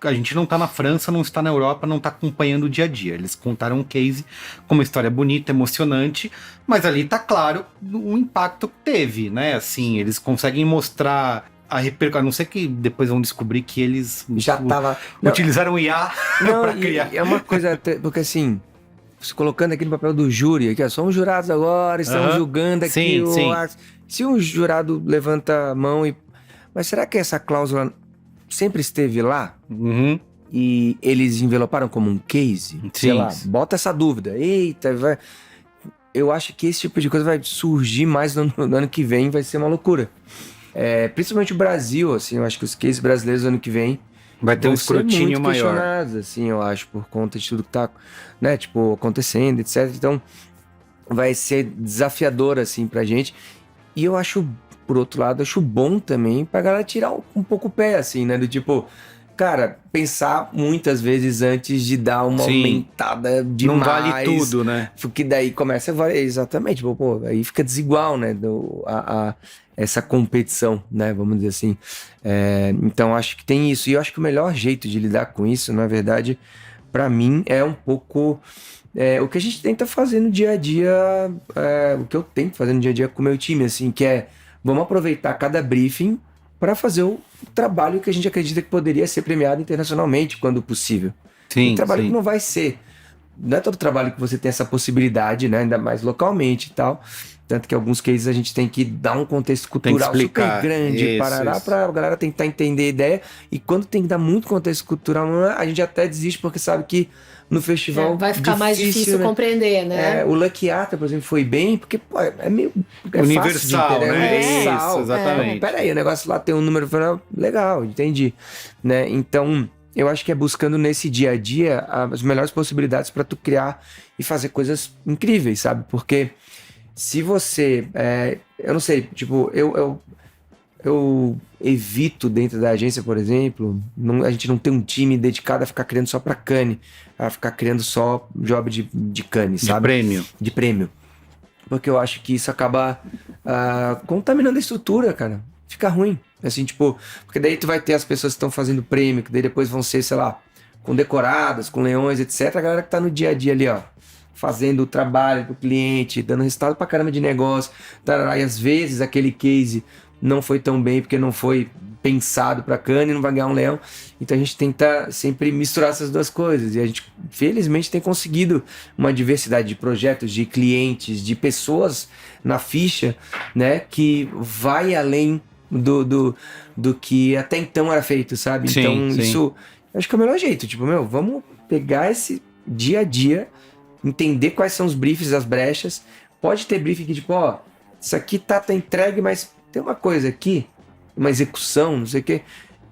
Speaker 2: a gente não tá na França, não está na Europa, não tá acompanhando o dia a dia. Eles contaram um case com uma história bonita, emocionante, mas ali tá claro o impacto que teve, né? Assim, eles conseguem mostrar a repercussão, a não ser que depois vão descobrir que eles
Speaker 3: Já tava...
Speaker 2: utilizaram o IA para criar.
Speaker 3: É uma coisa... Porque assim... Se colocando aqui no papel do júri, aqui, somos jurados agora, estamos julgando aqui
Speaker 2: Sim.
Speaker 3: Se um jurado levanta a mão e... Mas será que essa cláusula sempre esteve lá?
Speaker 2: Uhum.
Speaker 3: E eles enveloparam como um case? Sei
Speaker 2: Sim.
Speaker 3: lá, bota essa dúvida. Eita, vai... Eu acho que esse tipo de coisa vai surgir mais no ano que vem, vai ser uma loucura. Principalmente o Brasil, assim, eu acho que os cases brasileiros no ano que vem
Speaker 2: Vai ter um
Speaker 3: vão ser
Speaker 2: escrutínio
Speaker 3: muito
Speaker 2: maior.
Speaker 3: questionados, assim, eu acho, por conta de tudo que tá, né, tipo, acontecendo, etc. Então, vai ser desafiador, assim, pra gente. E eu acho, por outro lado, acho bom também pra galera tirar um pouco o pé, assim, né? Do tipo, cara, pensar muitas vezes antes de dar uma
Speaker 2: Sim.
Speaker 3: aumentada demais.
Speaker 2: Não vale tudo, né?
Speaker 3: Porque daí começa a valer, exatamente, pô, aí fica desigual, né? Essa competição, né? Vamos dizer assim. Então acho que tem isso. E eu acho que o melhor jeito de lidar com isso, na verdade, pra mim, é um pouco o que a gente tenta fazer no dia a dia, o que eu tento fazer no dia a dia com o meu time, assim, que é vamos aproveitar cada briefing para fazer o trabalho que a gente acredita que poderia ser premiado internacionalmente, quando possível.
Speaker 2: Sim,
Speaker 3: Um trabalho
Speaker 2: sim.
Speaker 3: que não vai ser. Não é todo trabalho que você tem essa possibilidade, né? Ainda mais localmente e tal. Tanto que alguns cases a gente tem que dar um contexto cultural
Speaker 2: explicar.
Speaker 3: super grande,
Speaker 2: Isso,
Speaker 3: parará,
Speaker 2: isso.
Speaker 3: pra galera tentar entender a ideia. E quando tem que dar muito contexto cultural, a gente até desiste porque sabe que no festival
Speaker 4: Vai ficar mais difícil
Speaker 3: né?
Speaker 4: compreender, né?
Speaker 3: O Lucky Ata, por exemplo, foi bem, porque pô, é meio
Speaker 2: Universal,
Speaker 3: fácil de entender,
Speaker 2: né?
Speaker 3: universal.
Speaker 2: Isso, exatamente.
Speaker 3: Peraí, o negócio lá tem um número final, legal, entendi. Né? Então, eu acho que é buscando nesse dia a dia as melhores possibilidades para tu criar e fazer coisas incríveis, sabe? Porque se você, eu não sei, tipo, eu evito dentro da agência, por exemplo, a gente não tem um time dedicado a ficar criando só pra Cannes, a ficar criando só job de Cannes,
Speaker 2: De
Speaker 3: sabe?
Speaker 2: prêmio.
Speaker 3: De prêmio. Porque eu acho que isso acaba contaminando a estrutura, cara. Fica ruim. Assim, tipo, porque daí tu vai ter as pessoas que estão fazendo prêmio, que daí depois vão ser, sei lá, condecoradas, com leões, etc. A galera que tá no dia a dia ali, ó, fazendo o trabalho pro cliente, dando resultado pra caramba de negócio. Tarará, e às vezes aquele case não foi tão bem porque não foi pensado para Cannes, não vai ganhar um leão. Então a gente tenta sempre misturar essas duas coisas. E a gente, felizmente, tem conseguido uma diversidade de projetos, de clientes, de pessoas na ficha, né, que vai além do que até então era feito, sabe?
Speaker 2: Sim,
Speaker 3: então
Speaker 2: sim.
Speaker 3: isso, acho que é o melhor jeito. Tipo, vamos pegar esse dia a dia, entender quais são os briefs, as brechas. Pode ter briefing que, tipo, ó, isso aqui tá entregue, mas tem uma coisa aqui, uma execução, não sei o quê,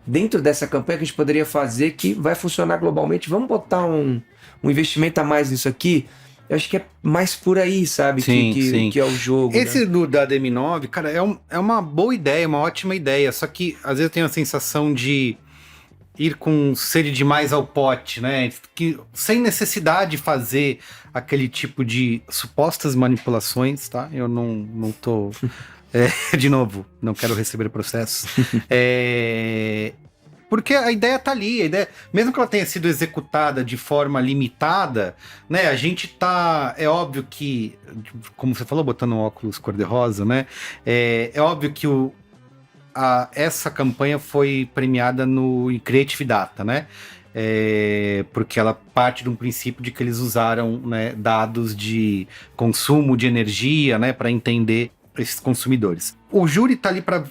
Speaker 3: dentro dessa campanha que a gente poderia fazer que vai funcionar globalmente. Vamos botar um investimento a mais nisso aqui? Eu acho que é mais por aí, sabe?
Speaker 2: Sim, sim.
Speaker 3: Que é o jogo.
Speaker 2: Esse
Speaker 3: né?
Speaker 2: da DM9, cara, é uma boa ideia, uma ótima ideia. Só que às vezes eu tenho a sensação de ir com sede demais ao pote, né? Que, sem necessidade de fazer aquele tipo de supostas manipulações, tá? Eu não tô... de novo, não quero receber processos. Porque a ideia tá ali, mesmo que ela tenha sido executada de forma limitada, né? A gente tá. É óbvio que, como você falou, botando um óculos cor-de-rosa, né? É óbvio que essa campanha foi premiada no Creative Data, né? Porque ela parte de um princípio de que eles usaram, né, dados de consumo de energia, né, para entender esses consumidores. O júri tá ali para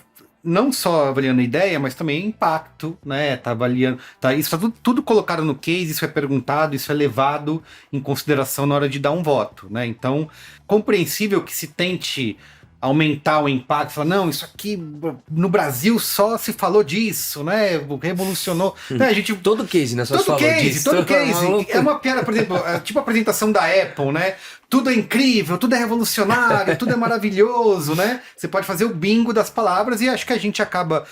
Speaker 2: não só avaliando a ideia, mas também impacto, né? Tá avaliando, isso tá tudo colocado no case, isso é perguntado, isso é levado em consideração na hora de dar um voto, né? Então, compreensível que se tente aumentar o impacto, falar, não, isso aqui no Brasil só se falou disso, né? Revolucionou. Né, a gente,
Speaker 3: todo case, né? Só
Speaker 2: todo case.
Speaker 3: Maluco.
Speaker 2: É uma piada, por exemplo, tipo a apresentação da Apple, né? Tudo é incrível, tudo é revolucionário, tudo é maravilhoso, né? Você pode fazer o bingo das palavras e acho que a gente acaba,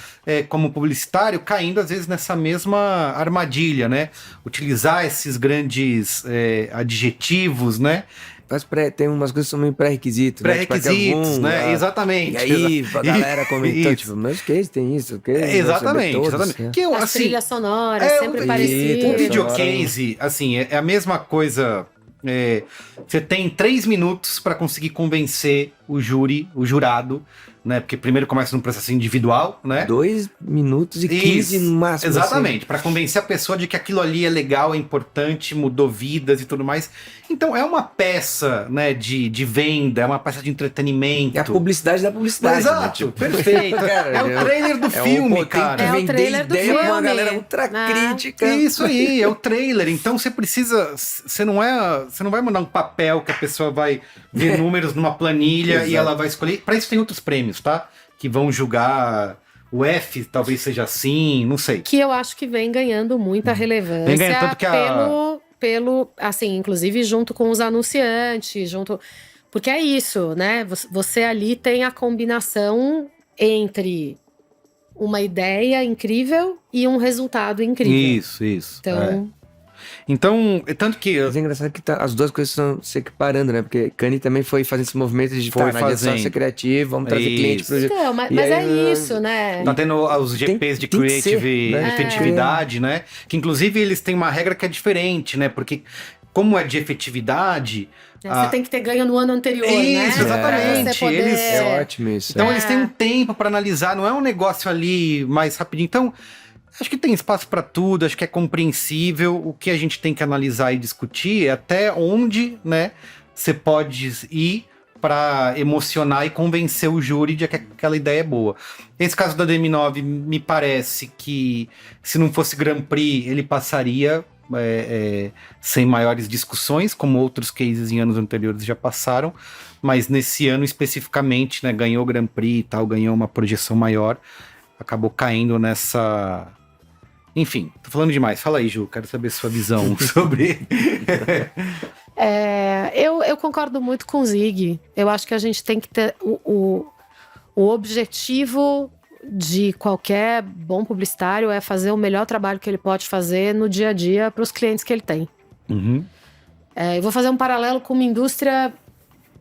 Speaker 2: como publicitário, caindo às vezes nessa mesma armadilha, né? Utilizar esses grandes adjetivos, né?
Speaker 3: Mas tem umas coisas que são meio pré-requisitos.
Speaker 2: Pré-requisitos,
Speaker 3: né?
Speaker 2: né? Exatamente.
Speaker 3: E aí, a galera comentou,
Speaker 2: isso.
Speaker 3: tipo, mas que tem isso? Que
Speaker 2: exatamente.
Speaker 3: Né?
Speaker 2: Que
Speaker 4: As trilhas sonoras, sempre parecidas.
Speaker 2: O videocase, assim, é a mesma coisa. Você tem 3 minutos para conseguir convencer o jurado, né? Porque primeiro começa num processo individual, né?
Speaker 3: 2 minutos e 15 no máximo.
Speaker 2: Exatamente,
Speaker 3: assim.
Speaker 2: para convencer a pessoa de que aquilo ali é legal, é importante, mudou vidas e tudo mais. Então é uma peça, né, de venda, é uma peça de entretenimento.
Speaker 3: É a publicidade da publicidade.
Speaker 2: Exato,
Speaker 3: né? Tipo,
Speaker 2: perfeito.
Speaker 3: cara,
Speaker 2: é o trailer do filme, cara.
Speaker 3: Tem que
Speaker 4: o
Speaker 3: vender
Speaker 4: trailer do
Speaker 3: ideia pra uma
Speaker 4: filme.
Speaker 3: galera ultra crítica.
Speaker 2: Isso aí, é o trailer. Então você precisa. Você não vai mandar um papel que a pessoa vai ver números numa planilha e ela vai escolher. Para isso tem outros prêmios, tá? Que vão julgar. O F talvez seja assim, não sei.
Speaker 4: Que eu acho que vem ganhando muita relevância.
Speaker 2: Vem ganhando tanto que
Speaker 4: pelo, assim, inclusive junto com os anunciantes, Porque é isso, né? Você ali tem a combinação entre uma ideia incrível e um resultado incrível.
Speaker 2: Isso.
Speaker 4: Então,
Speaker 2: Então, tanto que...
Speaker 3: Mas é engraçado que as duas coisas estão se equiparando, né? Porque Kanye também foi fazendo esse movimento de
Speaker 2: Foi
Speaker 3: não adianta só
Speaker 2: fazendo.
Speaker 3: ser criativo, vamos trazer cliente pro...
Speaker 4: então mas
Speaker 3: E aí,
Speaker 4: é isso, né?
Speaker 2: Tá tendo os GPs de
Speaker 3: tem que
Speaker 2: creative
Speaker 3: ser, né?
Speaker 2: efetividade, né? Que inclusive eles têm uma regra que é diferente, né? Porque como é de efetividade...
Speaker 4: Você tem que ter ganho no ano anterior, né?
Speaker 2: Isso, exatamente.
Speaker 4: Pra você poder...
Speaker 2: Eles-
Speaker 3: É ótimo isso.
Speaker 2: Então eles têm um tempo para analisar, não é um negócio ali mais rapidinho. Então, acho que tem espaço para tudo, acho que é compreensível. O que a gente tem que analisar e discutir é até onde, né, você pode ir para emocionar e convencer o júri de que aquela ideia é boa. Esse caso da DM9 me parece que se não fosse Grand Prix, ele passaria sem maiores discussões, como outros cases em anos anteriores já passaram, mas nesse ano especificamente, né, ganhou o Grand Prix e tal, ganhou uma projeção maior, acabou caindo nessa... Enfim, tô falando demais. Fala aí, Ju, quero saber sua visão sobre...
Speaker 4: Eu concordo muito com o Zig. Eu acho que a gente tem que ter o objetivo de qualquer bom publicitário é fazer o melhor trabalho que ele pode fazer no dia a dia para os clientes que ele tem.
Speaker 2: Uhum.
Speaker 4: Eu vou fazer um paralelo com uma indústria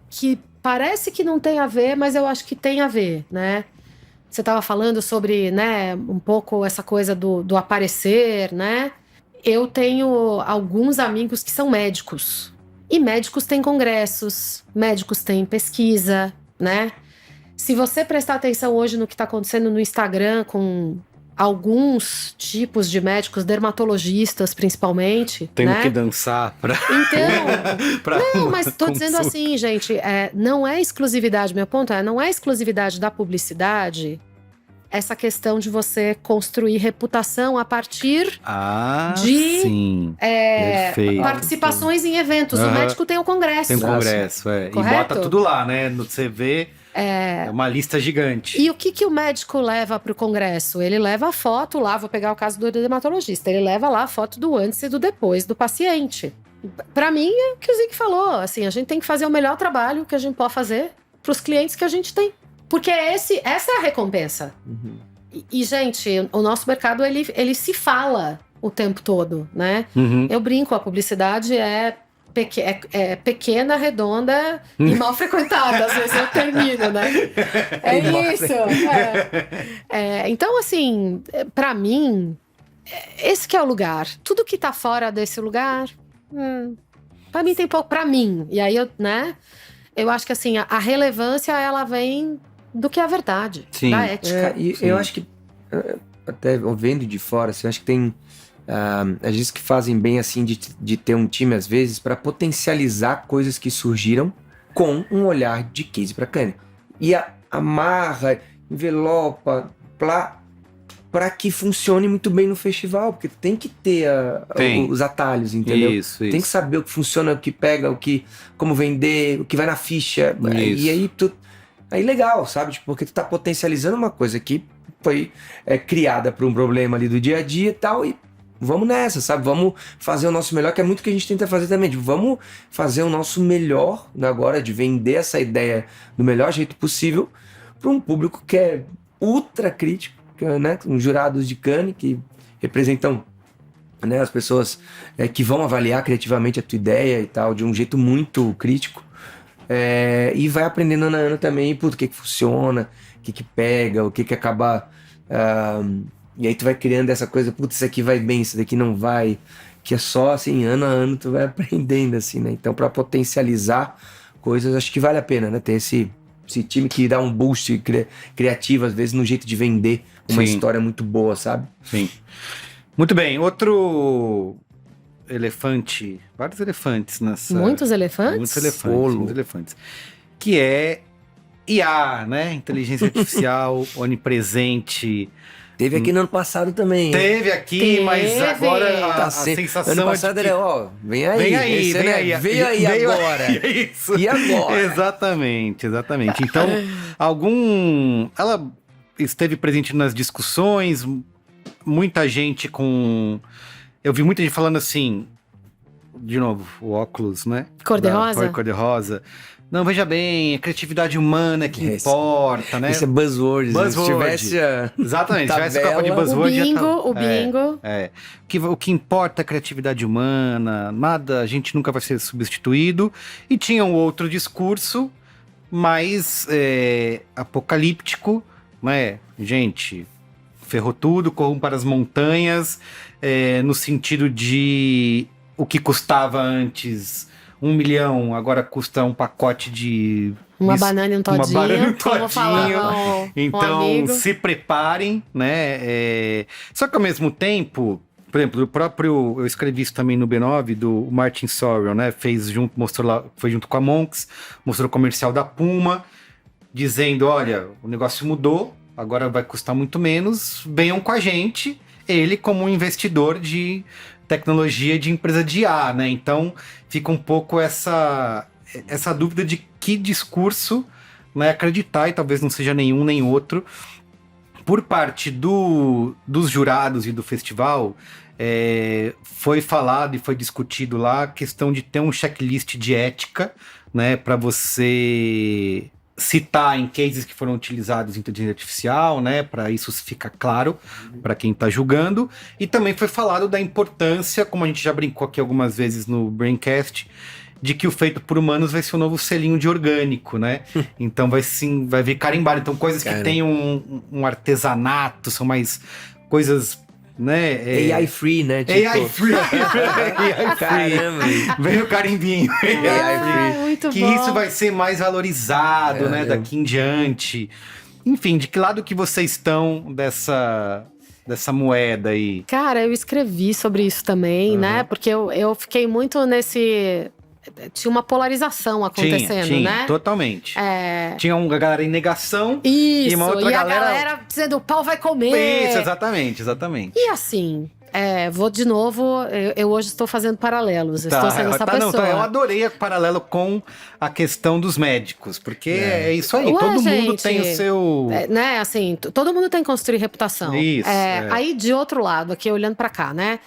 Speaker 4: que parece que não tem a ver, mas eu acho que tem a ver, né? Você estava falando sobre, né, um pouco essa coisa do aparecer, né? Eu tenho alguns amigos que são médicos. E médicos têm congressos, médicos têm pesquisa, né? Se você prestar atenção hoje no que está acontecendo no Instagram com alguns tipos de médicos, dermatologistas principalmente,
Speaker 2: Tendo
Speaker 4: né?
Speaker 2: que dançar pra...
Speaker 4: Então, não, mas tô dizendo assim, gente, não é exclusividade, meu ponto não é exclusividade da publicidade essa questão de você construir reputação a partir de
Speaker 2: sim. Perfeito.
Speaker 4: participações em eventos. O médico tem o congresso.
Speaker 2: Tem um congresso, E
Speaker 4: Correto?
Speaker 2: bota tudo lá, né? No CV é uma lista gigante.
Speaker 4: E o que o médico leva para o congresso? Ele leva a foto lá, vou pegar o caso do dermatologista, ele leva lá a foto do antes e do depois do paciente. Para mim, é o que o Zig falou, assim, a gente tem que fazer o melhor trabalho que a gente pode fazer para os clientes que a gente tem. Porque essa é a recompensa.
Speaker 3: Uhum.
Speaker 4: E, gente, o nosso mercado, ele se fala o tempo todo, né?
Speaker 2: Uhum.
Speaker 4: Eu brinco, a publicidade é pequena, redonda e mal frequentada. Às vezes eu termino, né? É isso. Então, assim, pra mim, esse que é o lugar. Tudo que tá fora desse lugar, pra mim tem pouco. Pra mim. E aí, eu acho que, assim, a relevância, ela vem do que é a verdade,
Speaker 2: Sim.
Speaker 4: da ética.
Speaker 3: E eu acho que, até vendo de fora, assim, eu acho que tem agências que fazem bem, assim, de ter um time, às vezes, para potencializar coisas que surgiram com um olhar de case para Kanye. E amarra, envelopa, para que funcione muito bem no festival, porque tem que ter os atalhos, entendeu?
Speaker 2: Isso.
Speaker 3: Tem que saber o que funciona, o que pega, como vender, o que vai na ficha.
Speaker 2: Isso.
Speaker 3: E aí legal, sabe? Tipo, porque tu tá potencializando uma coisa que foi criada para um problema ali do dia a dia e tal, e vamos nessa, sabe? Vamos fazer o nosso melhor, que é muito o que a gente tenta fazer também. Tipo, vamos fazer o nosso melhor agora, de vender essa ideia do melhor jeito possível para um público que é ultra crítico, né? Com jurados de Cannes que representam, né, as pessoas que vão avaliar criativamente a tua ideia e tal, de um jeito muito crítico. E vai aprendendo ano a ano também o que funciona, o que pega, o que acaba... e aí tu vai criando essa coisa, isso aqui vai bem, isso daqui não vai, que é só assim, ano a ano tu vai aprendendo assim, né? Então, para potencializar coisas, acho que vale a pena, né? Ter esse time que dá um boost criativo, às vezes, no jeito de vender uma história muito boa, sabe?
Speaker 2: Sim. Muito bem, outro elefante, vários elefantes nessa...
Speaker 4: Muitos elefantes?
Speaker 2: Muitos elefantes. Que é IA, né? Inteligência artificial, onipresente.
Speaker 3: Teve aqui no ano passado também.
Speaker 2: Teve aqui, mas agora a sensação
Speaker 3: ano passado
Speaker 2: de que...
Speaker 3: era, vem aí. Veio aí agora.
Speaker 2: Isso.
Speaker 3: E agora?
Speaker 2: Exatamente. Então, ela esteve presente nas discussões, muita gente eu vi muita gente falando assim, de novo, o óculos, né?
Speaker 4: Cor-de-rosa?
Speaker 2: Cor-de-rosa. Não, veja bem, a criatividade humana é que importa, né?
Speaker 3: Isso é buzzword.
Speaker 2: Buzzword.
Speaker 3: Se tivesse
Speaker 2: Exatamente, se tivesse Copa de
Speaker 3: tabela.
Speaker 2: buzzword...
Speaker 4: O bingo.
Speaker 2: O que importa é a criatividade humana, nada, a gente nunca vai ser substituído. E tinha um outro discurso mais apocalíptico, né? Gente, ferrou tudo, corram para as montanhas, no sentido de o que custava antes 1 milhão, agora custa um pacote de...
Speaker 4: Uma banana e um todinho.
Speaker 2: Uma banana e um
Speaker 4: Como falava um
Speaker 2: Então,
Speaker 4: amigo.
Speaker 2: se preparem, né? Só que ao mesmo tempo, por exemplo, eu escrevi isso também no B9, do Martin Sorrell, né? Mostrou lá, foi junto com a Monks, mostrou o comercial da Puma, dizendo, olha, o negócio mudou, agora vai custar muito menos, venham com a gente, ele como um investidor de tecnologia de empresa de IA, né? Então, fica um pouco essa dúvida de que discurso, né, acreditar, e talvez não seja nenhum nem outro. Por parte dos jurados e do festival, foi falado e foi discutido lá a questão de ter um checklist de ética, né, para você citar em cases que foram utilizados inteligência artificial, né, para isso ficar claro para quem está julgando. E também foi falado da importância, como a gente já brincou aqui algumas vezes no Braincast, de que o feito por humanos vai ser o novo selinho de orgânico, né? Então vai vir carimbado. Então coisas que tem um artesanato, são mais coisas, né?
Speaker 3: AI free, né?
Speaker 2: AI free. AI free.
Speaker 3: Caramba.
Speaker 2: Vem o carimbinho. AI free.
Speaker 4: Muito
Speaker 2: Que
Speaker 4: bom.
Speaker 2: isso vai ser mais valorizado, né? Daqui em diante. Enfim, de que lado que vocês estão dessa moeda aí?
Speaker 4: Cara, eu escrevi sobre isso também, né? Porque eu fiquei muito nesse... Tinha uma polarização acontecendo,
Speaker 2: tinha,
Speaker 4: né?
Speaker 2: Totalmente. Tinha uma galera em negação
Speaker 4: Isso,
Speaker 2: e uma outra
Speaker 4: a
Speaker 2: galera...
Speaker 4: galera dizendo, o pau vai comer.
Speaker 2: Isso, exatamente.
Speaker 4: E assim, vou de novo, eu hoje estou fazendo paralelos, estou sendo essa pessoa.
Speaker 2: Eu adorei o paralelo com a questão dos médicos, porque é isso aí, todo mundo tem o seu...
Speaker 4: né, assim, todo mundo tem que construir reputação.
Speaker 2: Isso,
Speaker 4: Aí, de outro lado, aqui olhando pra cá, né?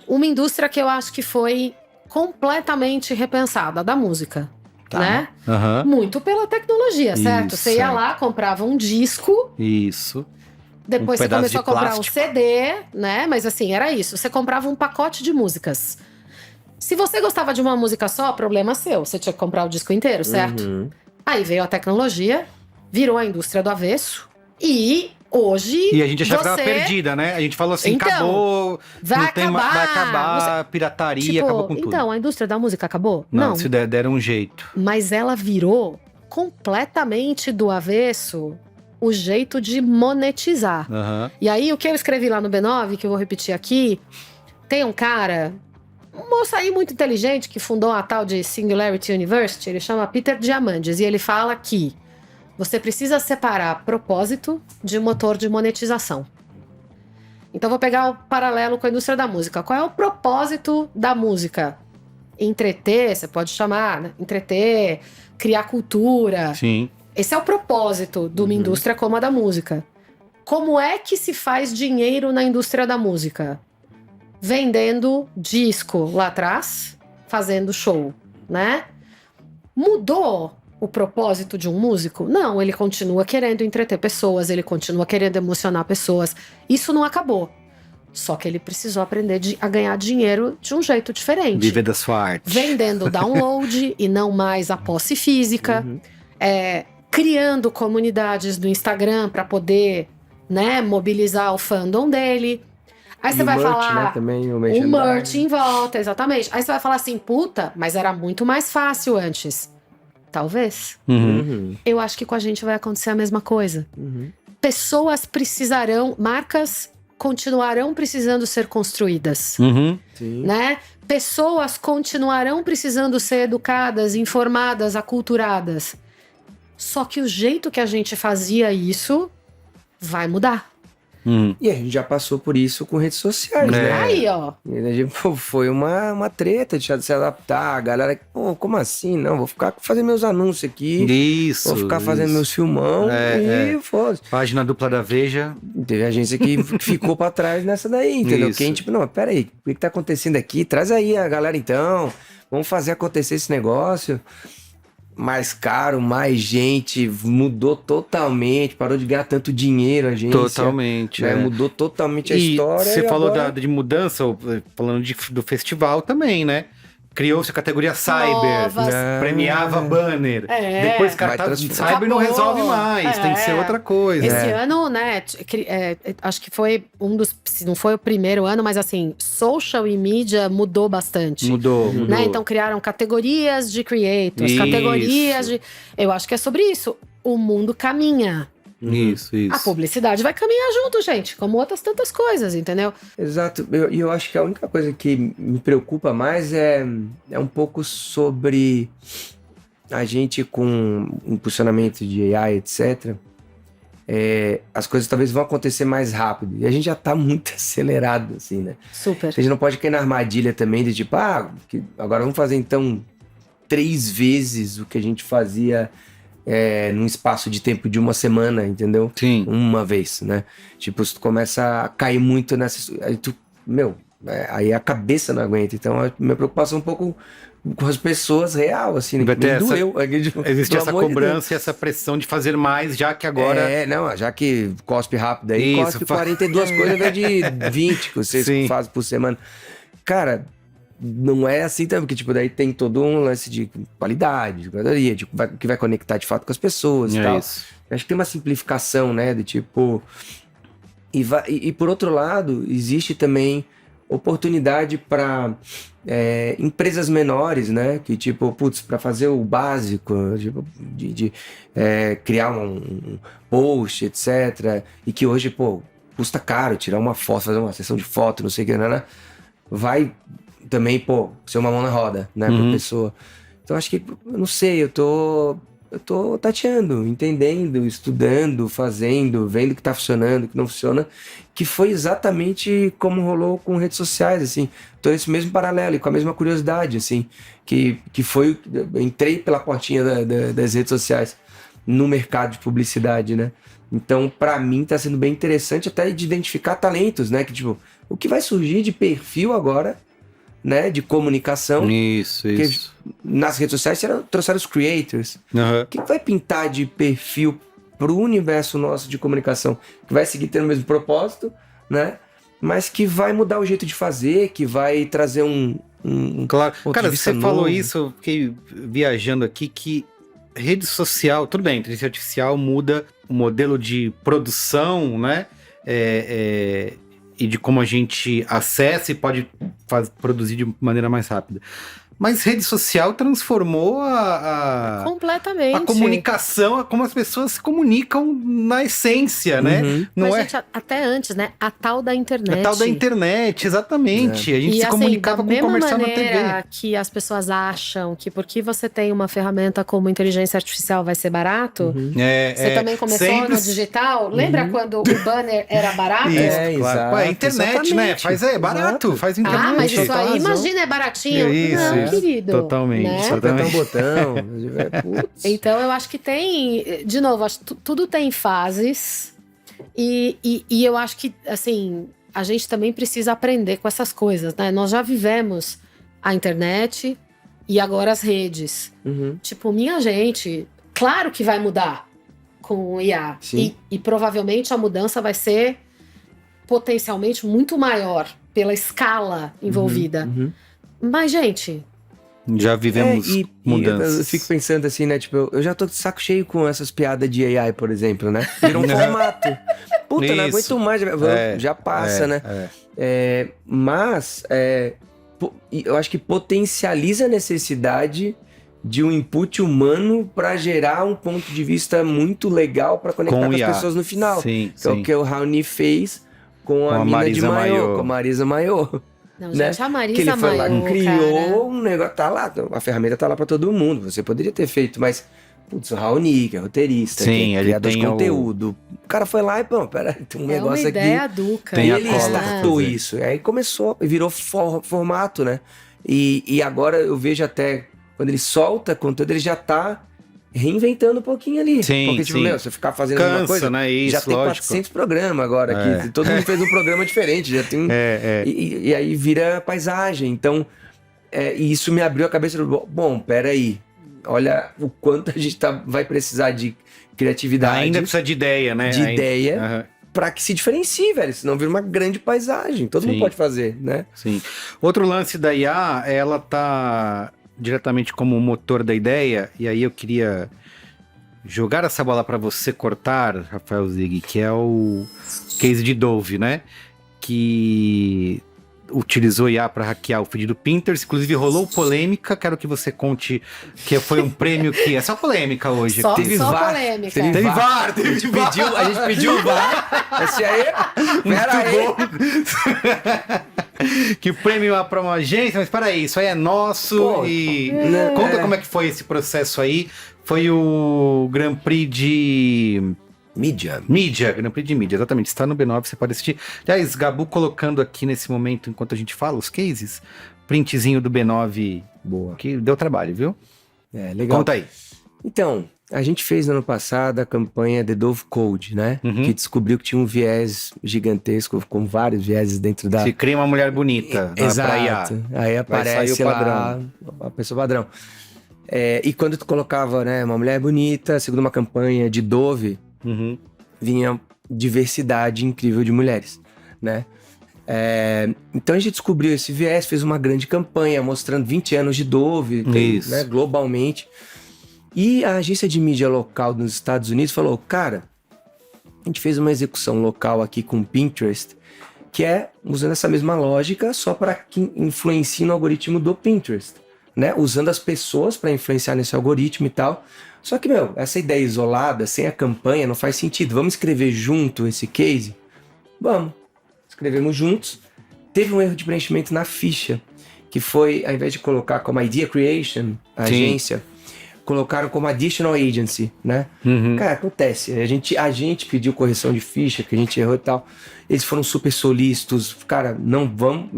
Speaker 4: Uma indústria que eu acho que foi completamente repensada, da música, né?
Speaker 2: Aham.
Speaker 4: Muito pela tecnologia, certo?
Speaker 2: Isso,
Speaker 4: Você ia lá, comprava um disco...
Speaker 2: Isso.
Speaker 4: Depois
Speaker 2: Um
Speaker 4: você
Speaker 2: pedaço
Speaker 4: começou
Speaker 2: de
Speaker 4: a comprar
Speaker 2: plástico.
Speaker 4: um CD, né? Mas assim, era isso. Você comprava um pacote de músicas. Se você gostava de uma música só, problema seu. Você tinha que comprar o disco inteiro, certo? Aí veio a tecnologia, virou a indústria do avesso. E hoje
Speaker 2: E a gente achava que
Speaker 4: você...
Speaker 2: tava perdida, né? A gente falou assim,
Speaker 4: Então,
Speaker 2: acabou,
Speaker 4: vai
Speaker 2: vai
Speaker 4: acabar,
Speaker 2: acabar, pirataria, acabou com tudo.
Speaker 4: Então, a indústria da música acabou?
Speaker 2: Não, se deram um jeito.
Speaker 4: Mas ela virou completamente do avesso o jeito de monetizar.
Speaker 2: Aham.
Speaker 4: E aí, o que eu escrevi lá no B9, que eu vou repetir aqui, tem um cara, um moço aí muito inteligente, que fundou a tal de Singularity University, ele chama Peter Diamandis, e ele fala que você precisa separar propósito de motor de monetização. Então, vou pegar o paralelo com a indústria da música. Qual é o propósito da música? Entreter, você pode chamar, né? Entreter, criar cultura.
Speaker 2: Sim.
Speaker 4: Esse é o propósito de uma indústria como a da música. Como é que se faz dinheiro na indústria da música? Vendendo disco lá atrás, fazendo show, né? Mudou o propósito de um músico? Não, ele continua querendo entreter pessoas, ele continua querendo emocionar pessoas. Isso não acabou. Só que ele precisou aprender a ganhar dinheiro de um jeito diferente.
Speaker 2: Viver da sua arte.
Speaker 4: Vendendo download e não mais a posse física. Criando comunidades no Instagram para poder, né, mobilizar o fandom dele. Aí você vai
Speaker 3: merch,
Speaker 4: falar,
Speaker 3: né, também, o
Speaker 4: o
Speaker 3: merchandising.
Speaker 4: merch em volta, exatamente. Aí você vai falar assim, puta, mas era muito mais fácil antes. Talvez. Eu acho que com a gente vai acontecer a mesma coisa. Pessoas precisarão, marcas continuarão precisando ser construídas,
Speaker 3: Sim.
Speaker 4: né? Pessoas continuarão precisando ser educadas, informadas, aculturadas. Só que o jeito que a gente fazia isso vai mudar.
Speaker 3: E a gente já passou por isso com redes sociais, né?
Speaker 4: Aí, ó.
Speaker 3: E a gente, pô, foi uma treta de se adaptar. A galera, pô, como assim? Não, vou ficar fazendo meus anúncios aqui.
Speaker 2: Isso.
Speaker 3: Vou ficar fazendo meus filmão e foda-se.
Speaker 2: Página dupla da Veja.
Speaker 3: Teve agência que ficou pra trás nessa daí, entendeu?
Speaker 2: Isso.
Speaker 3: Quem, tipo, não, peraí, o que tá acontecendo aqui? Traz aí a galera então, vamos fazer acontecer esse negócio. mais caro, mais gente, mudou totalmente, parou de ganhar tanto dinheiro a agência.
Speaker 2: Totalmente,
Speaker 3: Né? Mudou totalmente a
Speaker 2: E
Speaker 3: história.
Speaker 2: você
Speaker 3: e
Speaker 2: falou
Speaker 3: agora...
Speaker 2: de mudança, falando do festival também, né? Criou-se a categoria Cyber,
Speaker 4: Novas.
Speaker 2: premiava banner.
Speaker 4: É.
Speaker 2: Depois
Speaker 3: Vai
Speaker 2: cartaz
Speaker 3: transformar.
Speaker 2: Cyber não
Speaker 4: Acabou.
Speaker 2: resolve mais, tem que ser outra coisa.
Speaker 4: Esse ano, né, acho que foi um dos, se não foi o primeiro ano, mas assim, social e mídia mudou bastante.
Speaker 2: Mudou.
Speaker 4: Né? Então criaram categorias de creators,
Speaker 2: Isso.
Speaker 4: categorias de... Eu acho que é sobre isso. O mundo caminha.
Speaker 2: Isso.
Speaker 4: A publicidade vai caminhar junto, gente, como outras tantas coisas, entendeu?
Speaker 3: Exato. E eu acho que a única coisa que me preocupa mais é um pouco sobre a gente com impulsionamento de AI, etc. As coisas talvez vão acontecer mais rápido. E a gente já tá muito acelerado, assim, né?
Speaker 4: Super.
Speaker 3: A gente não pode cair na armadilha também de tipo, agora vamos fazer então 3 vezes o que a gente fazia num espaço de tempo de uma semana, entendeu?
Speaker 2: Sim.
Speaker 3: Uma vez, né? Tipo, se tu começa a cair muito nessa... Aí a cabeça não aguenta. Então, a minha preocupação é um pouco com as pessoas real, assim, né?
Speaker 2: Vai ter
Speaker 3: Que doeu.
Speaker 2: Existe
Speaker 3: Pelo
Speaker 2: essa
Speaker 3: amor de
Speaker 2: cobrança e essa pressão de fazer mais, já que agora...
Speaker 3: já que cospe rápido aí,
Speaker 2: Isso,
Speaker 3: cospe 42 coisas ao invés de 20 que vocês
Speaker 2: Sim.
Speaker 3: fazem por semana. Cara, não é assim também, porque tipo, daí tem todo um lance de qualidade, de curadoria, que vai conectar de fato com as pessoas e tal.
Speaker 2: Isso.
Speaker 3: Acho que tem uma simplificação, né, de tipo... E por outro lado, existe também oportunidade para empresas menores, né? Que tipo, para fazer o básico, tipo, de criar um post, etc. E que hoje, custa caro tirar uma foto, fazer uma sessão de foto, não sei o que, né? Vai também, ser uma mão na roda, né? Pra pessoa. Então acho que, eu não sei, eu tô tateando, entendendo, estudando, fazendo, vendo o que tá funcionando, o que não funciona, que foi exatamente como rolou com redes sociais, assim. Tô nesse mesmo paralelo e com a mesma curiosidade, assim, que foi... Entrei pela portinha das redes sociais no mercado de publicidade, né? Então, pra mim, tá sendo bem interessante até de identificar talentos, né? Que, tipo, o que vai surgir de perfil agora, né? De comunicação.
Speaker 2: Isso.
Speaker 3: Nas redes sociais trouxeram os creators.
Speaker 2: Uhum.
Speaker 3: O que vai pintar de perfil pro universo nosso de comunicação? Que vai seguir tendo o mesmo propósito, né? Mas que vai mudar o jeito de fazer, que vai trazer
Speaker 2: Claro.
Speaker 3: ponto
Speaker 2: Cara,
Speaker 3: de vista
Speaker 2: você falou
Speaker 3: novo.
Speaker 2: isso, eu fiquei viajando aqui, que rede social, tudo bem, inteligência artificial muda o modelo de produção, né? E de como a gente acessa e pode produzir de maneira mais rápida. Mas rede social transformou
Speaker 4: Completamente.
Speaker 2: a comunicação, como as pessoas se comunicam na essência, né?
Speaker 3: Uhum.
Speaker 2: Não
Speaker 4: Mas,
Speaker 2: é
Speaker 4: gente, até antes, né? A tal da internet.
Speaker 2: a tal da internet, exatamente. A gente
Speaker 4: E
Speaker 2: se
Speaker 4: assim,
Speaker 2: comunicava
Speaker 4: da
Speaker 2: com
Speaker 4: mesma
Speaker 2: comercial na
Speaker 4: maneira
Speaker 2: TV.
Speaker 4: que as pessoas acham que porque você tem uma ferramenta como inteligência artificial vai ser barato, você também começou
Speaker 2: sempre
Speaker 4: no digital. Lembra quando o banner era barato?
Speaker 2: Isso, claro.
Speaker 3: exato,
Speaker 2: Pô, é internet, né?
Speaker 3: exatamente.
Speaker 2: Barato,
Speaker 3: Exato.
Speaker 2: faz internet.
Speaker 4: Ah, mas isso
Speaker 3: Total
Speaker 4: aí,
Speaker 3: razão.
Speaker 4: imagina, é baratinho.
Speaker 2: Isso,
Speaker 4: Não,
Speaker 2: isso.
Speaker 4: querido.
Speaker 2: Totalmente.
Speaker 4: Né?
Speaker 3: Só apertar um botão. Putz.
Speaker 4: Então, eu acho que tem... De novo, acho que tudo tem fases. E eu acho que, assim, a gente também precisa aprender com essas coisas, né? Nós já vivemos a internet e agora as redes.
Speaker 3: Uhum.
Speaker 4: Tipo, minha gente, claro que vai mudar com o IA.
Speaker 3: Sim.
Speaker 4: E provavelmente a mudança vai ser potencialmente muito maior pela escala envolvida.
Speaker 3: Uhum.
Speaker 4: Mas, gente...
Speaker 2: Já vivemos mudanças.
Speaker 3: Eu fico pensando assim, né? Tipo, eu já tô de saco cheio com essas piadas de AI, por exemplo, né? Virou um formato. Puta, não
Speaker 2: Isso.
Speaker 3: aguento mais. Já passa, né? Mas eu acho que potencializa a necessidade de um input humano para gerar um ponto de vista muito legal para conectar com as
Speaker 2: IA.
Speaker 3: pessoas no final.
Speaker 2: Sim,
Speaker 3: Que é
Speaker 2: sim.
Speaker 3: o que o Raoni fez com a
Speaker 2: Com a
Speaker 3: mina de
Speaker 2: Marisa
Speaker 3: Maiô,
Speaker 2: Maiô.
Speaker 3: com a Marisa Maiô.
Speaker 4: Não,
Speaker 3: Né?
Speaker 4: gente, a
Speaker 3: Que
Speaker 4: Marisa
Speaker 3: ele foi lá
Speaker 4: Maiô,
Speaker 3: e criou
Speaker 4: cara.
Speaker 3: um negócio, tá lá, a ferramenta tá lá pra todo mundo, você poderia ter feito, mas, putz, o Raoni, que é roteirista,
Speaker 2: Sim,
Speaker 3: que é
Speaker 2: ele
Speaker 3: criador de
Speaker 2: tem
Speaker 3: conteúdo, o cara foi lá e, peraí, tem um
Speaker 4: É uma
Speaker 3: negócio aqui,
Speaker 4: ideia duca.
Speaker 2: Tem
Speaker 3: e
Speaker 2: a
Speaker 3: ele
Speaker 2: cola
Speaker 3: startou
Speaker 2: pra fazer.
Speaker 3: isso, e aí começou, e virou formato, né, e agora eu vejo até, quando ele solta conteúdo, ele já tá reinventando um pouquinho ali,
Speaker 2: Sim,
Speaker 3: porque, tipo,
Speaker 2: sim.
Speaker 3: você ficar fazendo a mesma
Speaker 2: Cansa,
Speaker 3: coisa,
Speaker 2: né? Isso,
Speaker 3: já tem
Speaker 2: lógico.
Speaker 3: 400 programas agora, que todo mundo fez um programa diferente, já tem E aí vira paisagem. Então, e isso me abriu a cabeça do, bom, peraí. olha o quanto a gente vai precisar de criatividade.
Speaker 2: Ainda precisa de ideia, né?
Speaker 3: De ideia.
Speaker 2: Aham.
Speaker 3: Pra que se diferencie, velho. Senão vira uma grande paisagem. Todo mundo pode fazer, né?
Speaker 2: Sim. Outro lance da IA, ela tá diretamente como o motor da ideia, e aí eu queria jogar essa bola para você cortar, Rafael Zig, que é o case de Dove, né? Que utilizou IA para hackear o feed do Pinterest, inclusive rolou polêmica, quero que você conte que foi um prêmio que... É só polêmica hoje.
Speaker 4: Só
Speaker 3: Teve
Speaker 4: polêmica.
Speaker 3: Teve VAR. A gente pediu o VAR. Esse aí... Pera aí.
Speaker 2: Que o prêmio é para uma agência, mas peraí, isso aí é nosso.
Speaker 3: Pô,
Speaker 2: Conta como é que foi esse processo aí. Foi o Grand Prix de...
Speaker 3: Mídia.
Speaker 2: Grand Prix de mídia, exatamente. Está no B9, você pode assistir. Aliás, Gabu colocando aqui nesse momento, enquanto a gente fala, os cases, printzinho do B9. Boa. Que deu trabalho, viu?
Speaker 3: É, legal.
Speaker 2: Conta aí.
Speaker 3: Então, a gente fez no ano passado a campanha The Dove Code, né?
Speaker 2: Uhum.
Speaker 3: Que descobriu que tinha um viés gigantesco, com vários vieses dentro da...
Speaker 2: Se cria uma mulher bonita.
Speaker 3: Exato. Aí aparece
Speaker 2: sair o
Speaker 3: lá
Speaker 2: padrão.
Speaker 3: a pessoa padrão. E quando tu colocava, né, uma mulher bonita, segundo uma campanha de Dove,
Speaker 2: Uhum.
Speaker 3: vinha diversidade incrível de mulheres, né? Então a gente descobriu esse viés, fez uma grande campanha mostrando 20 anos de Dove,
Speaker 2: Isso.
Speaker 3: né, globalmente. E a agência de mídia local nos Estados Unidos falou, cara, a gente fez uma execução local aqui com o Pinterest, que é usando essa mesma lógica, só para que influencie no algoritmo do Pinterest, né? Usando as pessoas para influenciar nesse algoritmo e tal. Só que, essa ideia isolada, sem a campanha, não faz sentido. Vamos escrever junto esse case? Vamos. Escrevemos juntos. Teve um erro de preenchimento na ficha, que foi, ao invés de colocar como Idea Creation, a agência, colocaram como Additional Agency, né?
Speaker 2: Uhum.
Speaker 3: Cara, acontece. A gente pediu correção de ficha, que a gente errou e tal. Eles foram super solícitos. Cara, não vamos...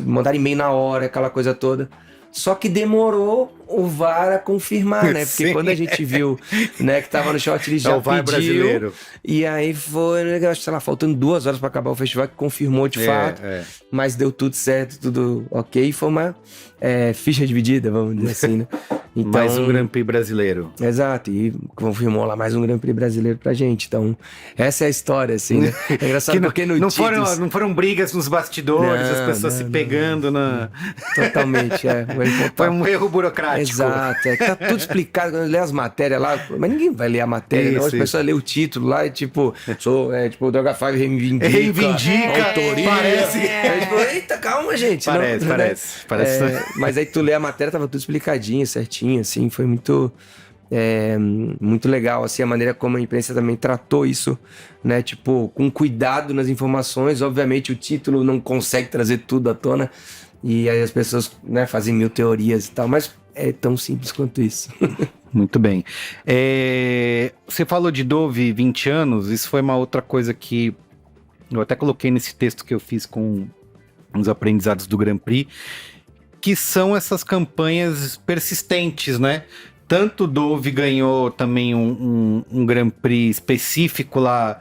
Speaker 3: Mandaram e-mail na hora, aquela coisa toda. Só que demorou o VAR a confirmar, né? Porque quando a gente viu, né, que tava no shortlist, já
Speaker 2: o VAR
Speaker 3: pediu.
Speaker 2: brasileiro.
Speaker 3: E aí foi, sei lá, faltando 2 horas para acabar o festival, que confirmou de fato. Mas deu tudo certo, tudo ok. Foi uma ficha dividida, vamos dizer assim, né? Então,
Speaker 2: Mais um Grand Prix brasileiro.
Speaker 3: Exato, e confirmou lá mais um Grand Prix brasileiro pra gente. Então, essa é a história, assim, né? É engraçado porque no
Speaker 2: não foram brigas nos bastidores, as pessoas se pegando na...
Speaker 3: Totalmente,
Speaker 2: Foi um erro burocrático.
Speaker 3: Exato, que tá tudo explicado quando lê as matérias lá, mas ninguém vai ler a matéria, não. As pessoas lê o título lá e tipo, o Droga 5 reivindica, autoria.
Speaker 2: Parece.
Speaker 3: Tipo, eita, calma, gente.
Speaker 2: Parece.
Speaker 3: Mas aí tu lê a matéria, tava tudo explicadinho, certinho, assim, foi muito legal, assim, a maneira como a imprensa também tratou isso, né, tipo, com cuidado nas informações. Obviamente o título não consegue trazer tudo à tona, e aí as pessoas, né, fazem 1000 teorias e tal, mas é tão simples quanto isso.
Speaker 2: Muito bem. Você falou de Dove 20 anos, isso foi uma outra coisa que eu até coloquei nesse texto que eu fiz com os aprendizados do Grand Prix, que são essas campanhas persistentes, né? Tanto Dove ganhou também um Grand Prix específico lá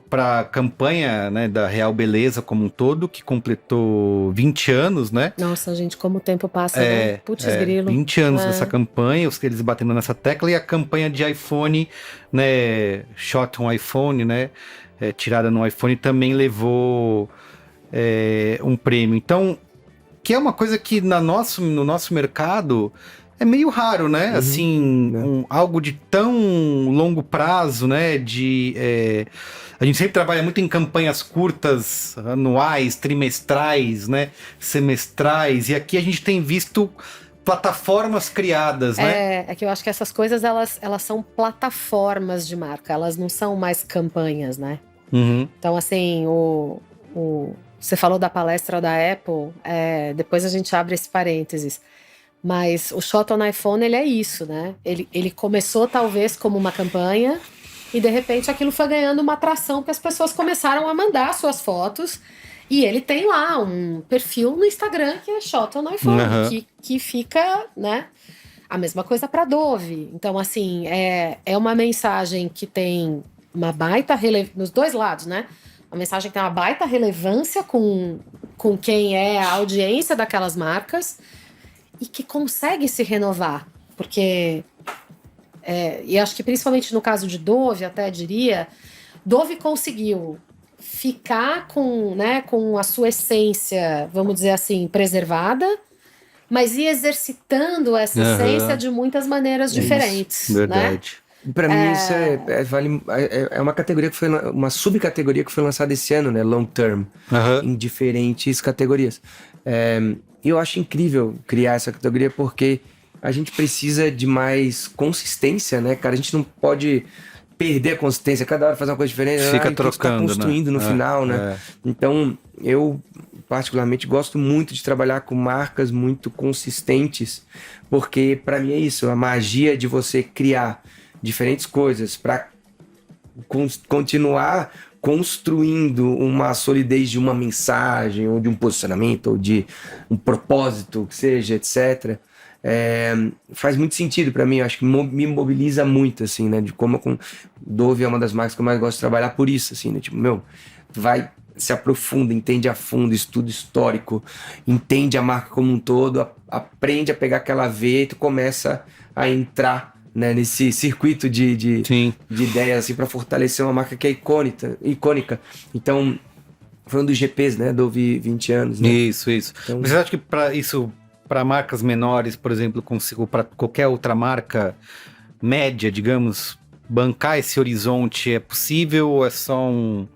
Speaker 2: para a campanha, né, da Real Beleza como um todo, que completou 20 anos, né?
Speaker 4: Nossa, gente, como o tempo passa, né? Putz, grilo.
Speaker 2: 20 anos dessa campanha, eles batendo nessa tecla, e a campanha de iPhone, né, Shot on iPhone, né, tirada no iPhone, também levou um prêmio. Então, que é uma coisa que no nosso mercado é meio raro, né? Assim, algo de tão longo prazo, né? A gente sempre trabalha muito em campanhas curtas, anuais, trimestrais, né? Semestrais. E aqui a gente tem visto plataformas criadas, né?
Speaker 4: É que eu acho que essas coisas, elas são plataformas de marca. Elas não são mais campanhas, né?
Speaker 2: Uhum.
Speaker 4: Então, assim, você falou da palestra da Apple. Depois a gente abre esse parênteses. Mas o Shot on iPhone, ele é isso, né? Ele começou talvez como uma campanha e de repente aquilo foi ganhando uma atração, porque as pessoas começaram a mandar suas fotos, e ele tem lá um perfil no Instagram que é Shot on iPhone, que fica, né? A mesma coisa para Dove. Então, assim, é uma mensagem que tem uma baita relevância nos dois lados, né? Uma mensagem que tem uma baita relevância com quem é a audiência daquelas marcas, e que consegue se renovar, porque e acho que principalmente no caso de Dove, até diria, Dove conseguiu ficar com a sua essência, vamos dizer assim, preservada, mas ir exercitando essa essência de muitas maneiras diferentes.
Speaker 2: Verdade.
Speaker 3: Pra mim, isso é uma categoria que foi uma subcategoria que foi lançada esse ano, né? Long term, em diferentes categorias. E eu acho incrível criar essa categoria porque a gente precisa de mais consistência, né, cara? A gente não pode perder a consistência, cada hora fazer uma coisa diferente.
Speaker 2: Fica trocando,
Speaker 3: tá construindo no final, né? Então, eu particularmente gosto muito de trabalhar com marcas muito consistentes, porque pra mim é isso, a magia de você criar diferentes coisas para continuar construindo uma solidez de uma mensagem, ou de um posicionamento, ou de um propósito, que seja, etc. Faz muito sentido para mim, eu acho que me mobiliza muito, assim, né? De como Dove é uma das marcas que eu mais gosto de trabalhar por isso, assim, né? Tipo, vai, se aprofunda, entende a fundo, estudo histórico, entende a marca como um todo, aprende a pegar aquela veia e tu começa a entrar, né, nesse circuito de ideias assim, para fortalecer uma marca que é icônica. Então, foi um dos GPs, né, Dove 20 anos. Né?
Speaker 2: Isso.
Speaker 3: Então,
Speaker 2: Você acha que para marcas menores, por exemplo, para qualquer outra marca média, digamos, bancar esse horizonte é possível ou é só um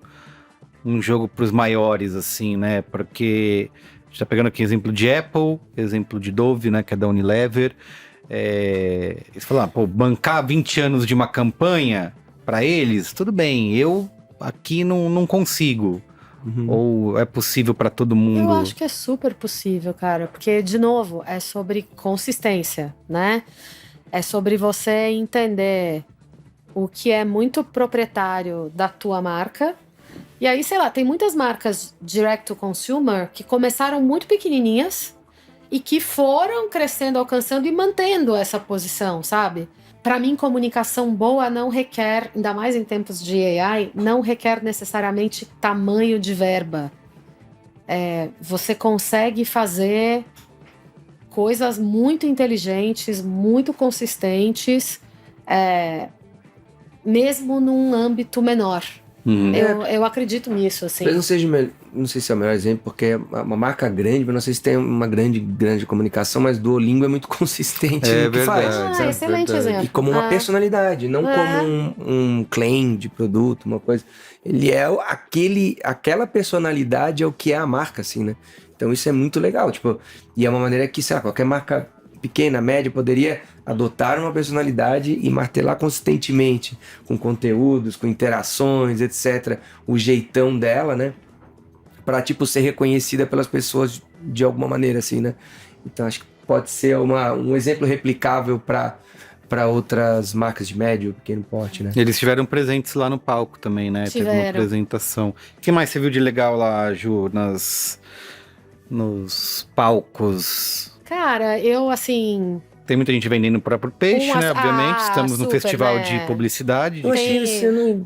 Speaker 2: jogo para os maiores, assim, né? Porque a gente tá pegando aqui exemplo de Apple, exemplo de Dove, né, que é da Unilever. Eles falaram, bancar 20 anos de uma campanha para eles, tudo bem, eu aqui não consigo. Ou é possível para todo mundo?
Speaker 4: Eu acho que é super possível, cara, porque, de novo, é sobre consistência, né? É sobre você entender o que é muito proprietário da tua marca. E aí, sei lá, tem muitas marcas direct to consumer que começaram muito pequenininhas e que foram crescendo, alcançando e mantendo essa posição, sabe? Para mim, comunicação boa não requer, ainda mais em tempos de AI, não requer necessariamente tamanho de verba. Você consegue fazer coisas muito inteligentes, muito consistentes, mesmo num âmbito menor. Eu acredito nisso, assim.
Speaker 3: Talvez não sei se é o melhor exemplo, porque é uma marca grande, mas não sei se tem uma grande comunicação, mas Duolingo é muito consistente no que faz.
Speaker 4: Excelente exemplo.
Speaker 3: E como uma personalidade, não como um claim de produto, uma coisa. Ele é aquela personalidade é o que é a marca, assim, né? Então isso é muito legal, tipo, e é uma maneira que, sei lá, qualquer marca pequena, média, poderia adotar uma personalidade e martelar consistentemente com conteúdos, com interações, etc. O jeitão dela, né? Pra, tipo, ser reconhecida pelas pessoas de alguma maneira, assim, né? Então, acho que pode ser um exemplo replicável para outras marcas de médio ou pequeno porte, né?
Speaker 2: Eles estiveram presentes lá no palco também, né?
Speaker 4: Tiveram.
Speaker 2: Teve uma apresentação. O que mais você viu de legal lá, Ju, nos palcos?
Speaker 4: Cara, eu, assim...
Speaker 2: Tem muita gente vendendo o próprio peixe, né? Obviamente, estamos no
Speaker 4: super,
Speaker 2: festival
Speaker 4: né?
Speaker 2: de publicidade.
Speaker 3: Eu achei esse ano,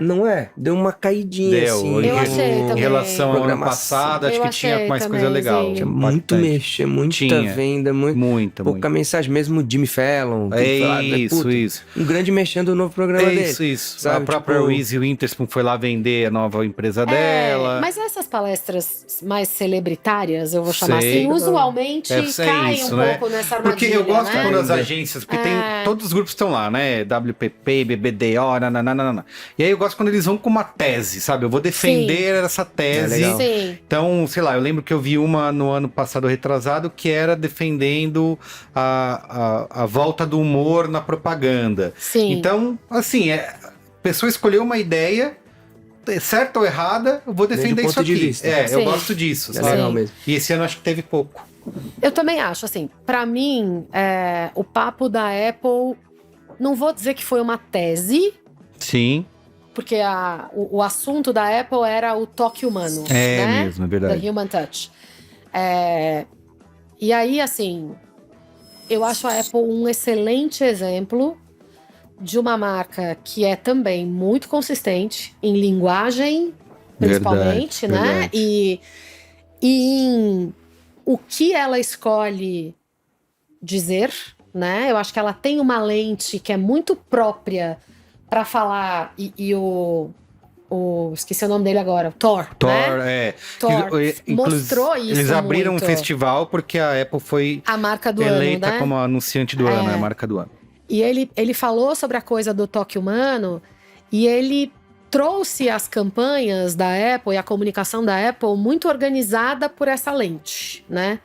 Speaker 3: não é? Deu uma caidinha, assim.
Speaker 4: Eu achei
Speaker 2: Em
Speaker 4: também.
Speaker 2: relação ao ano
Speaker 3: Programação.
Speaker 2: passado, acho
Speaker 4: Eu
Speaker 2: que tinha
Speaker 4: achei
Speaker 2: mais
Speaker 4: também,
Speaker 2: coisa legal.
Speaker 4: sim.
Speaker 3: Tinha muito mexer, muita venda,
Speaker 2: Muita.
Speaker 3: pouca mensagem, mesmo o Jimmy Fallon.
Speaker 2: Isso.
Speaker 3: Um grande mexendo no novo programa dele.
Speaker 2: Isso.
Speaker 3: Sabe?
Speaker 2: A própria
Speaker 3: Tipo,
Speaker 2: Reese Witherspoon foi lá vender a nova empresa dela.
Speaker 4: Mas essas palestras mais celebritárias, eu vou chamar
Speaker 2: Sei.
Speaker 4: assim, usualmente
Speaker 2: Deve ser
Speaker 4: caem
Speaker 2: isso,
Speaker 4: um
Speaker 2: né?
Speaker 4: pouco nessa armadilha,
Speaker 2: Porque eu gosto
Speaker 4: né?
Speaker 2: quando as agências, porque tem todos os grupos estão lá, né? WPP, BBDO, nananana. E aí eu gosto quando eles vão com uma tese, sabe? Eu vou defender essa tese.
Speaker 3: legal.
Speaker 4: Sim.
Speaker 2: Então, sei lá, eu lembro que eu vi uma no ano passado retrasado que era defendendo a volta do humor na propaganda.
Speaker 4: Sim.
Speaker 2: Então, assim, a pessoa escolheu uma ideia, certa ou errada, eu vou defender
Speaker 3: Desde o
Speaker 2: isso
Speaker 3: ponto de
Speaker 2: aqui.
Speaker 3: vista.
Speaker 2: Eu
Speaker 4: Sim.
Speaker 2: gosto disso,
Speaker 3: É
Speaker 2: sabe?
Speaker 3: legal mesmo.
Speaker 2: E esse ano acho que teve pouco.
Speaker 4: Eu também acho, assim, pra mim, o papo da Apple, não vou dizer que foi uma tese,
Speaker 2: Sim.
Speaker 4: porque o assunto da Apple era o toque humano, né?
Speaker 2: Mesmo, é verdade.
Speaker 4: The Human Touch. E aí, assim, eu acho a Apple um excelente exemplo de uma marca que é também muito consistente em linguagem, principalmente, né?
Speaker 2: Verdade.
Speaker 4: E em o que ela escolhe dizer, né? Eu acho que ela tem uma lente que é muito própria para falar, esqueci o nome dele agora, Thor, né? Thor mostrou isso.
Speaker 2: Eles abriram
Speaker 4: muito.
Speaker 2: um festival porque a Apple foi
Speaker 4: A marca do
Speaker 2: eleita
Speaker 4: ano, né?
Speaker 2: como anunciante do ano, a marca do ano.
Speaker 4: E ele falou sobre a coisa do toque humano e ele trouxe as campanhas da Apple e a comunicação da Apple muito organizada por essa lente, né?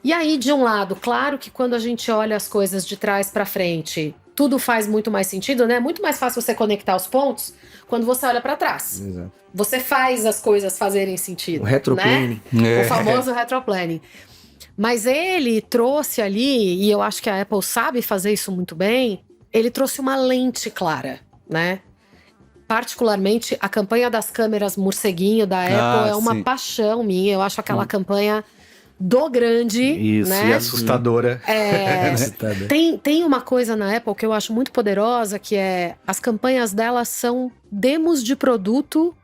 Speaker 4: E aí, de um lado, claro que quando a gente olha as coisas de trás para frente, tudo faz muito mais sentido, né? Muito mais fácil você conectar os pontos quando você olha para trás.
Speaker 3: Exato.
Speaker 4: Você faz as coisas fazerem sentido.
Speaker 3: O retroplanning.
Speaker 4: Né? O famoso retroplanning. Mas ele trouxe ali, e eu acho que a Apple sabe fazer isso muito bem, ele trouxe uma lente clara, né? Particularmente, a campanha das câmeras morceguinho da Apple é uma paixão minha. Eu acho aquela campanha do grande,
Speaker 2: isso,
Speaker 4: né?
Speaker 2: E assustadora.
Speaker 4: Tem uma coisa na Apple que eu acho muito poderosa, que é as campanhas dela são demos de produto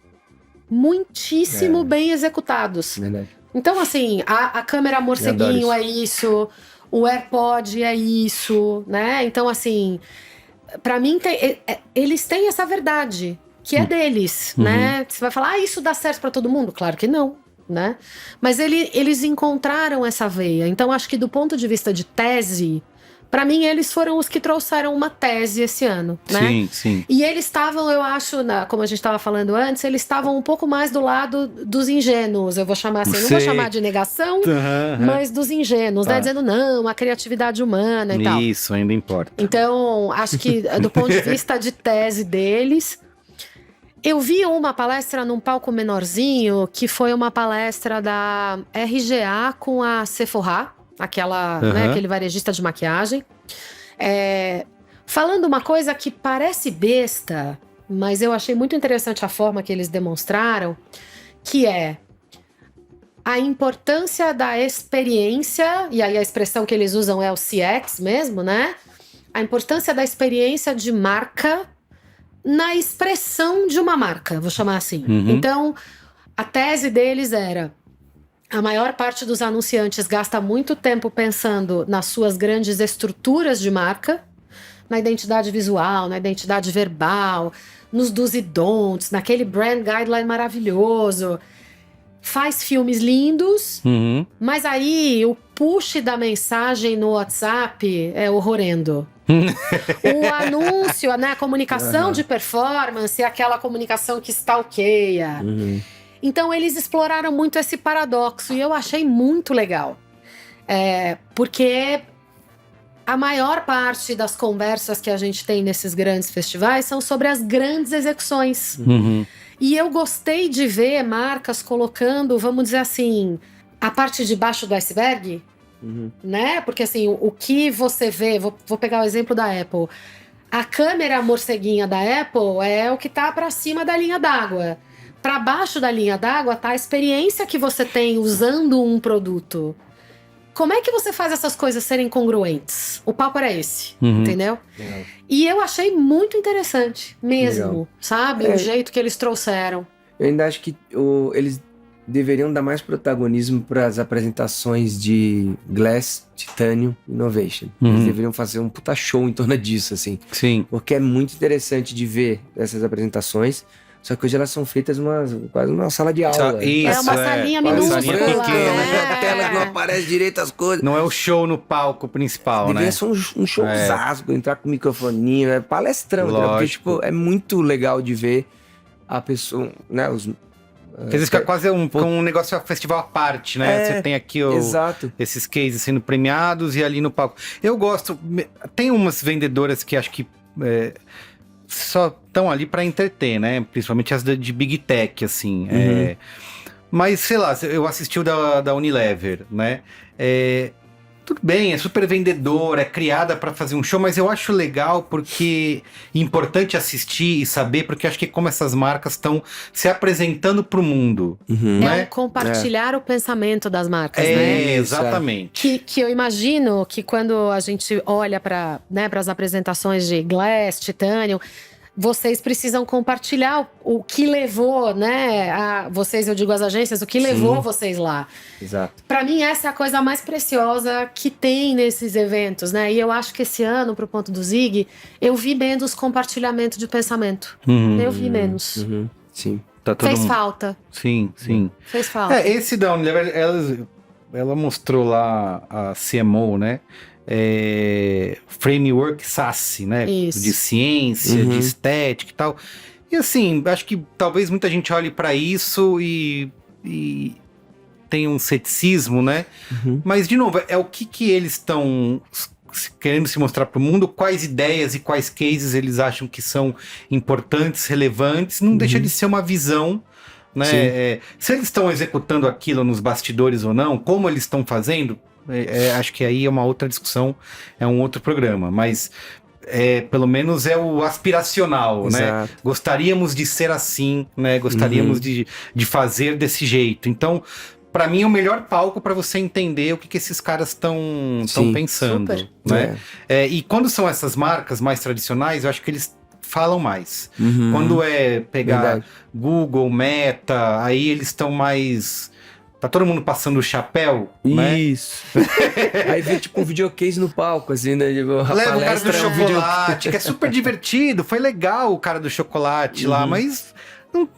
Speaker 4: muitíssimo bem executados.
Speaker 3: Verdade.
Speaker 4: Então, assim, a câmera morceguinho é isso, o AirPod é isso, né? Então, assim, pra mim, eles têm essa verdade, que é deles, né? Você vai falar, isso dá certo pra todo mundo? Claro que não. Né? Mas eles encontraram essa veia. Então, acho que do ponto de vista de tese, para mim, eles foram os que trouxeram uma tese esse ano, né?
Speaker 2: Sim, sim.
Speaker 4: E eles estavam, eu acho, como a gente estava falando antes, eles estavam um pouco mais do lado dos ingênuos, eu vou chamar assim. Não vou chamar de negação, mas dos ingênuos, né? Dizendo, não, a criatividade humana e tal.
Speaker 2: Isso, ainda importa.
Speaker 4: Então, acho que do ponto de vista de tese deles... Eu vi uma palestra num palco menorzinho, que foi uma palestra da RGA com a Sephora, né, aquele varejista de maquiagem, falando uma coisa que parece besta, mas eu achei muito interessante a forma que eles demonstraram, que é a importância da experiência, e aí a expressão que eles usam é o CX mesmo, né? A importância da experiência de marca na expressão de uma marca, vou chamar assim. Então, a tese deles era: a maior parte dos anunciantes gasta muito tempo pensando nas suas grandes estruturas de marca, na identidade visual, na identidade verbal, nos do's e don'ts, naquele brand guideline maravilhoso. Faz filmes lindos, mas aí o push da mensagem no WhatsApp é horrendo. O anúncio, né, a comunicação de performance é aquela comunicação que stalkeia. Então eles exploraram muito esse paradoxo e eu achei muito legal. Porque a maior parte das conversas que a gente tem nesses grandes festivais são sobre as grandes execuções. E eu gostei de ver marcas colocando, vamos dizer assim, a parte de baixo do iceberg, né? Porque assim, o que você vê, vou pegar o exemplo da Apple. A câmera morceguinha da Apple é o que tá para cima da linha d'água. Para baixo da linha d'água tá a experiência que você tem usando um produto. Como é que você faz essas coisas serem congruentes? O papo era esse, entendeu?
Speaker 3: Legal.
Speaker 4: E eu achei muito interessante mesmo,
Speaker 3: Legal.
Speaker 4: sabe? O jeito que eles trouxeram.
Speaker 3: Eu ainda acho que eles deveriam dar mais protagonismo para as apresentações de Glass, Titanium, Innovation. Eles deveriam fazer um puta show em torno disso, assim.
Speaker 2: Sim.
Speaker 3: Porque é muito interessante de ver essas apresentações. Só que hoje elas são feitas quase numa sala de aula.
Speaker 2: Isso,
Speaker 4: uma salinha
Speaker 3: Quase
Speaker 4: minúscula.
Speaker 2: salinha
Speaker 3: branca,
Speaker 2: pequena,
Speaker 3: né? A tela que não aparece direito as coisas.
Speaker 2: Não é o show no palco principal,
Speaker 3: Deveria
Speaker 2: né?
Speaker 3: ser um showzaço, entrar com o microfoninho, é palestrão, entendeu? Porque,
Speaker 2: Lógico.
Speaker 3: tipo, é muito legal de ver a pessoa, né?
Speaker 2: Às vezes fica quase um negócio, um festival à parte, né? Você tem aqui
Speaker 3: Exato.
Speaker 2: esses cases sendo premiados e ali no palco. Eu gosto, tem umas vendedoras que acho que só estão ali para entreter, né? Principalmente as de Big Tech, assim. Mas, sei lá, eu assisti o da Unilever, né? Tudo bem, é super vendedora, é criada para fazer um show, mas eu acho legal porque é importante assistir e saber, porque acho que como essas marcas estão se apresentando para o mundo, né?
Speaker 4: É o compartilhar o pensamento das marcas, né?
Speaker 2: Exatamente.
Speaker 4: Que eu imagino que quando a gente olha para as apresentações de Glass, Titanium, vocês precisam compartilhar o que levou, né? Vocês, eu digo as agências, o que levou vocês lá.
Speaker 3: Exato.
Speaker 4: Para mim, essa é a coisa mais preciosa que tem nesses eventos, né? E eu acho que esse ano, pro Ponto do Zig, eu vi menos compartilhamento de pensamento. Eu vi menos.
Speaker 3: Sim.
Speaker 2: Tá todo
Speaker 4: Fez
Speaker 2: mundo-
Speaker 4: falta.
Speaker 2: Sim, sim.
Speaker 4: Fez falta.
Speaker 2: Esse da Unilever, ela mostrou lá a CMO, né? Framework SASSI, né?
Speaker 4: Isso.
Speaker 2: De ciência, de estética e tal. E assim, acho que talvez muita gente olhe para isso e tenha um ceticismo, né? Mas, de novo, é o que eles estão querendo se mostrar para o mundo, quais ideias e quais cases eles acham que são importantes, relevantes. Não deixa de ser uma visão, né? Se eles estão executando aquilo nos bastidores ou não, como eles estão fazendo, acho que aí é uma outra discussão, é um outro programa, mas pelo menos é o aspiracional, né?
Speaker 3: Exato.
Speaker 2: Gostaríamos de ser assim, né? Gostaríamos de fazer desse jeito. Então, para mim é o melhor palco para você entender o que esses caras estão pensando,
Speaker 4: Super.
Speaker 2: né? E quando são essas marcas mais tradicionais, eu acho que eles falam mais. Quando pegar
Speaker 3: Verdade.
Speaker 2: Google, Meta, aí eles estão mais... Tá todo mundo passando o chapéu, né?
Speaker 3: Isso. Aí vê tipo um videocase no palco, assim, né? Tipo, a
Speaker 2: Leva o cara do
Speaker 3: palestra é um vídeo-
Speaker 2: chocolate, que é super divertido. Foi legal o cara do chocolate lá, mas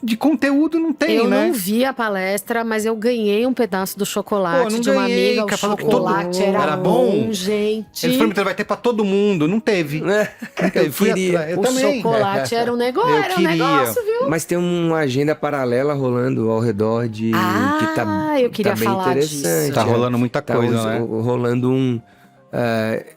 Speaker 2: de conteúdo não tem,
Speaker 4: Eu
Speaker 2: né?
Speaker 4: não vi a palestra, mas eu ganhei um pedaço do chocolate
Speaker 2: Pô, não
Speaker 4: de uma
Speaker 2: ganhei,
Speaker 4: amiga. O
Speaker 2: cara, falou que
Speaker 4: chocolate
Speaker 2: todo- era bom.
Speaker 4: gente.
Speaker 2: Eles prometeram vai ter pra todo mundo, não teve.
Speaker 3: Né?
Speaker 2: Não teve.
Speaker 3: Eu
Speaker 2: Fui
Speaker 3: queria.
Speaker 2: atrás. Eu
Speaker 4: O
Speaker 2: também.
Speaker 4: chocolate era um negócio,
Speaker 2: Eu
Speaker 4: era um
Speaker 2: queria.
Speaker 4: negócio, viu?
Speaker 3: Mas tem uma agenda paralela rolando ao redor de... que tá,
Speaker 4: eu queria
Speaker 3: tá bem
Speaker 4: falar
Speaker 3: interessante.
Speaker 4: disso.
Speaker 2: Tá rolando muita coisa, né?
Speaker 3: Rolando um...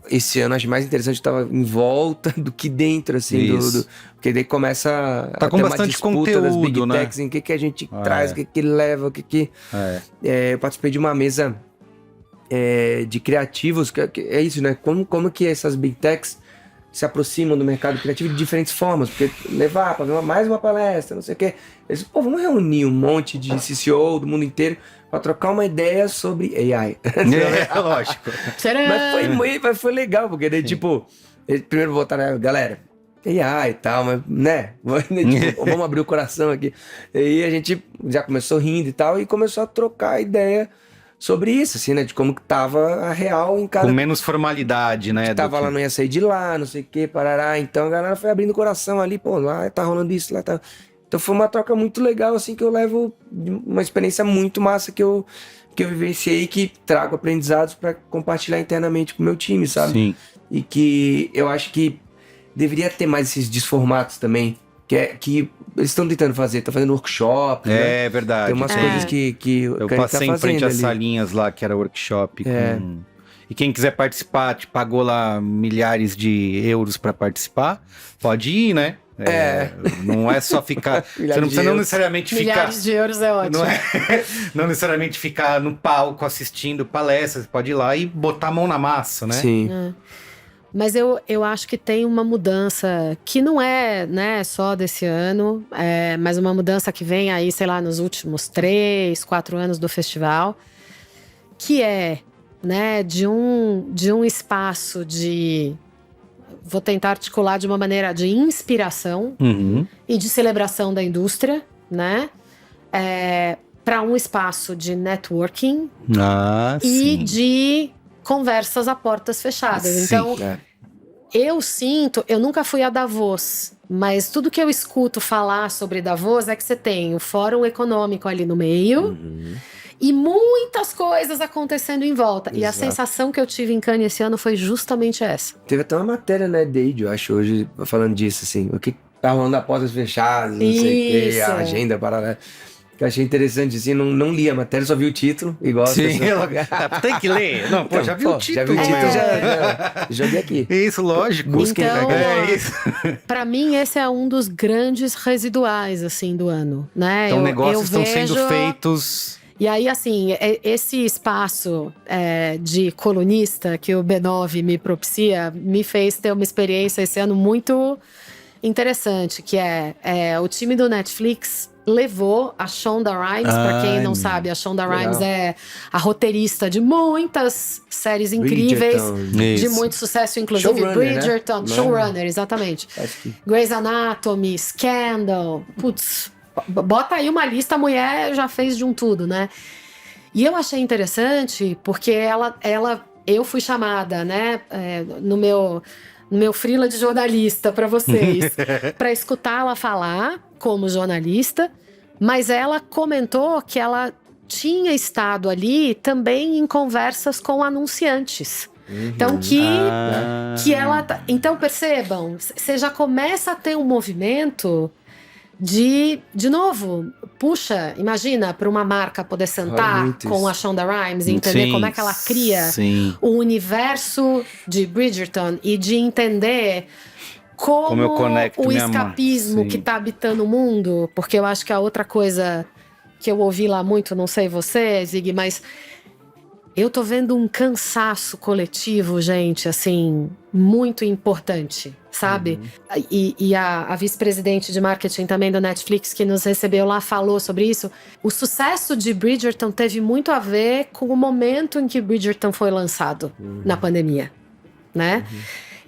Speaker 3: esse ano acho mais interessante, tava em volta do que dentro, assim,
Speaker 2: Isso.
Speaker 3: porque daí começa
Speaker 2: Tá
Speaker 3: a
Speaker 2: com
Speaker 3: ter uma
Speaker 2: bastante
Speaker 3: disputa das Big
Speaker 2: conteúdo, né?
Speaker 3: Techs, em que a gente traz, o que leva, o que... eu participei de uma mesa de criativos, que é isso, né? Como que essas Big Techs se aproximam do mercado criativo de diferentes formas, porque levar para ver mais uma palestra, não sei o quê. Eles, vamos reunir um monte de CCO do mundo inteiro para trocar uma ideia sobre AI.
Speaker 2: Lógico.
Speaker 4: Tcharam!
Speaker 3: Mas foi legal, porque daí, tipo, eles primeiro botaram, né, galera, AI e tal, mas, né, tipo, vamos abrir o coração aqui. E aí a gente já começou rindo e tal, e começou a trocar ideia sobre isso, assim, né, de como que tava a real em cada...
Speaker 2: Com menos formalidade, né? do
Speaker 3: Tava
Speaker 2: que-
Speaker 3: lá, não ia sair de lá, não sei o que, parará. Então a galera foi abrindo o coração ali, pô, lá tá rolando isso, lá tá... Então foi uma troca muito legal, assim, que eu levo uma experiência muito massa que eu vivenciei e que trago aprendizados para compartilhar internamente com o meu time, sabe?
Speaker 2: Sim.
Speaker 3: E que eu acho que deveria ter mais esses desformatos também, que eles estão tentando fazer, estão fazendo workshop, né?
Speaker 2: É verdade.
Speaker 3: Tem umas
Speaker 2: Tem.
Speaker 3: coisas que
Speaker 2: Eu
Speaker 3: a gente
Speaker 2: passei
Speaker 3: tá
Speaker 2: em frente
Speaker 3: fazendo
Speaker 2: às
Speaker 3: ali.
Speaker 2: salinhas lá, que era workshop. E quem quiser participar, te pagou lá milhares de euros para participar, pode ir, né? Não é só ficar... você
Speaker 3: Milhares
Speaker 2: não
Speaker 3: de
Speaker 2: precisa não
Speaker 3: euros.
Speaker 2: necessariamente ficar...
Speaker 4: Milhares de euros é ótimo.
Speaker 2: Não necessariamente ficar no palco assistindo palestras, você pode ir lá e botar a mão na massa, né?
Speaker 3: Sim.
Speaker 4: Mas eu acho que tem uma mudança que não é, né, só desse ano, mas uma mudança que vem aí, sei lá, nos últimos 3, 4 anos do festival, que é, né, de um espaço de... Vou tentar articular de uma maneira de inspiração
Speaker 2: Uhum.
Speaker 4: e de celebração da indústria, né? Para um espaço de networking
Speaker 2: Ah,
Speaker 4: e
Speaker 2: sim.
Speaker 4: de conversas a portas fechadas.
Speaker 2: Sim.
Speaker 4: Então, eu sinto, eu nunca fui a Davos, mas tudo que eu escuto falar sobre Davos é que você tem o Fórum Econômico ali no meio e muitas coisas acontecendo em volta. E a
Speaker 3: Exato.
Speaker 4: sensação que eu tive em Cannes esse ano foi justamente essa.
Speaker 3: Teve até uma matéria, né, Dade, eu acho, hoje, falando disso, assim, o que tá rolando a portas fechadas, não sei o que,
Speaker 4: Isso.
Speaker 3: a agenda paralela. Que eu achei interessante, assim, não li a matéria, só vi o título, igual as
Speaker 2: Sim,
Speaker 3: pessoas.
Speaker 2: tem que ler. Não, pô,
Speaker 3: Então,
Speaker 2: já viu o
Speaker 3: Já
Speaker 2: título.
Speaker 3: vi o título,
Speaker 2: né?
Speaker 3: já joguei aqui.
Speaker 2: Isso, lógico.
Speaker 3: Busquem,
Speaker 4: Então,
Speaker 3: né?
Speaker 2: É isso.
Speaker 4: Pra mim, esse é um dos grandes residuais, assim, do ano, né?
Speaker 2: Então,
Speaker 4: Eu
Speaker 2: negócios estão sendo
Speaker 4: vejo-
Speaker 2: feitos...
Speaker 4: E aí, assim, esse espaço de colunista que o B9 me propicia me fez ter uma experiência esse ano muito interessante, que é o time do Netflix levou a Shonda Rhimes, pra quem não sabe, a Shonda Rhimes é a roteirista de muitas séries incríveis,
Speaker 3: Bridgerton.
Speaker 4: de
Speaker 2: Isso.
Speaker 4: muito sucesso, inclusive
Speaker 3: Showrunner,
Speaker 4: Bridgerton,
Speaker 3: né?
Speaker 4: showrunner, exatamente.
Speaker 3: Acho que...
Speaker 4: Grey's Anatomy, Scandal, putz, bota aí uma lista, a mulher já fez de um tudo, né? E eu achei interessante porque eu fui chamada, né, no meu freela de jornalista para vocês, para escutá-la falar como jornalista, mas ela comentou que ela tinha estado ali também em conversas com anunciantes. Então que ela... Então percebam, você já começa a ter um movimento de novo, puxa, imagina para uma marca poder sentar
Speaker 3: muito
Speaker 4: com
Speaker 3: isso.
Speaker 4: a Shonda Rhimes e entender
Speaker 2: Sim,
Speaker 4: como é que ela cria
Speaker 2: sim.
Speaker 4: o universo de Bridgerton e de entender como
Speaker 2: eu conecto
Speaker 4: o
Speaker 2: minha
Speaker 4: escapismo
Speaker 2: sim.
Speaker 4: que tá habitando o mundo, porque eu acho que a outra coisa que eu ouvi lá muito, não sei você, Zig, mas eu tô vendo um cansaço coletivo, gente, assim, muito importante, sabe? E a vice-presidente de marketing também do Netflix, que nos recebeu lá, falou sobre isso. O sucesso de Bridgerton teve muito a ver com o momento em que Bridgerton foi lançado, na pandemia, né?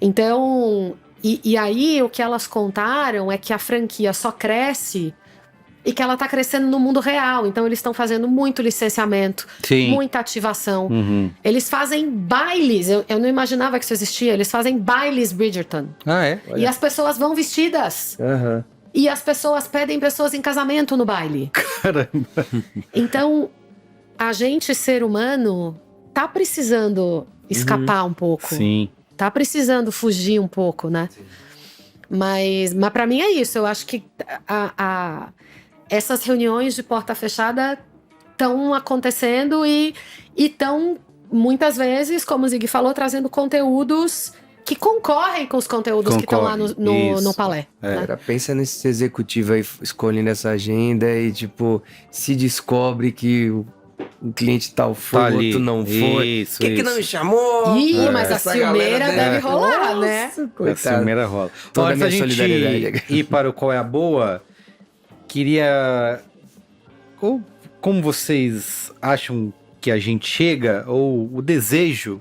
Speaker 4: Então, e aí o que elas contaram é que a franquia só cresce e que ela tá crescendo no mundo real. Então eles estão fazendo muito licenciamento,
Speaker 2: Sim.
Speaker 4: muita ativação.
Speaker 2: Uhum.
Speaker 4: Eles fazem bailes, eu não imaginava que isso existia, eles fazem bailes Bridgerton.
Speaker 2: Ah, é?
Speaker 4: E as pessoas vão vestidas.
Speaker 3: Aham.
Speaker 4: E as pessoas pedem pessoas em casamento no baile.
Speaker 2: Caramba.
Speaker 4: Então, a gente, ser humano, tá precisando escapar um pouco.
Speaker 2: Sim.
Speaker 4: Tá precisando fugir um pouco, né? Mas para mim é isso. Eu acho que essas reuniões de porta fechada estão acontecendo e estão, muitas vezes, como o Zig falou, trazendo conteúdos que concorrem com os conteúdos que estão lá no Palais. Né?
Speaker 3: Cara, pensa nesse executivo aí escolhendo essa agenda e, tipo, se descobre que o cliente tal foi, o outro não foi.
Speaker 2: Isso,
Speaker 3: Por que não me chamou?
Speaker 4: Ih, mas a
Speaker 3: Essa galera
Speaker 4: ciumeira deve rolar, né?
Speaker 3: Nossa,
Speaker 2: A
Speaker 3: coitado.
Speaker 2: ciumeira rola.
Speaker 3: Toda a
Speaker 2: Antes da
Speaker 3: minha solidariedade.
Speaker 2: gente ir para o Qual é a Boa, queria... Como vocês acham que a gente chega, ou o desejo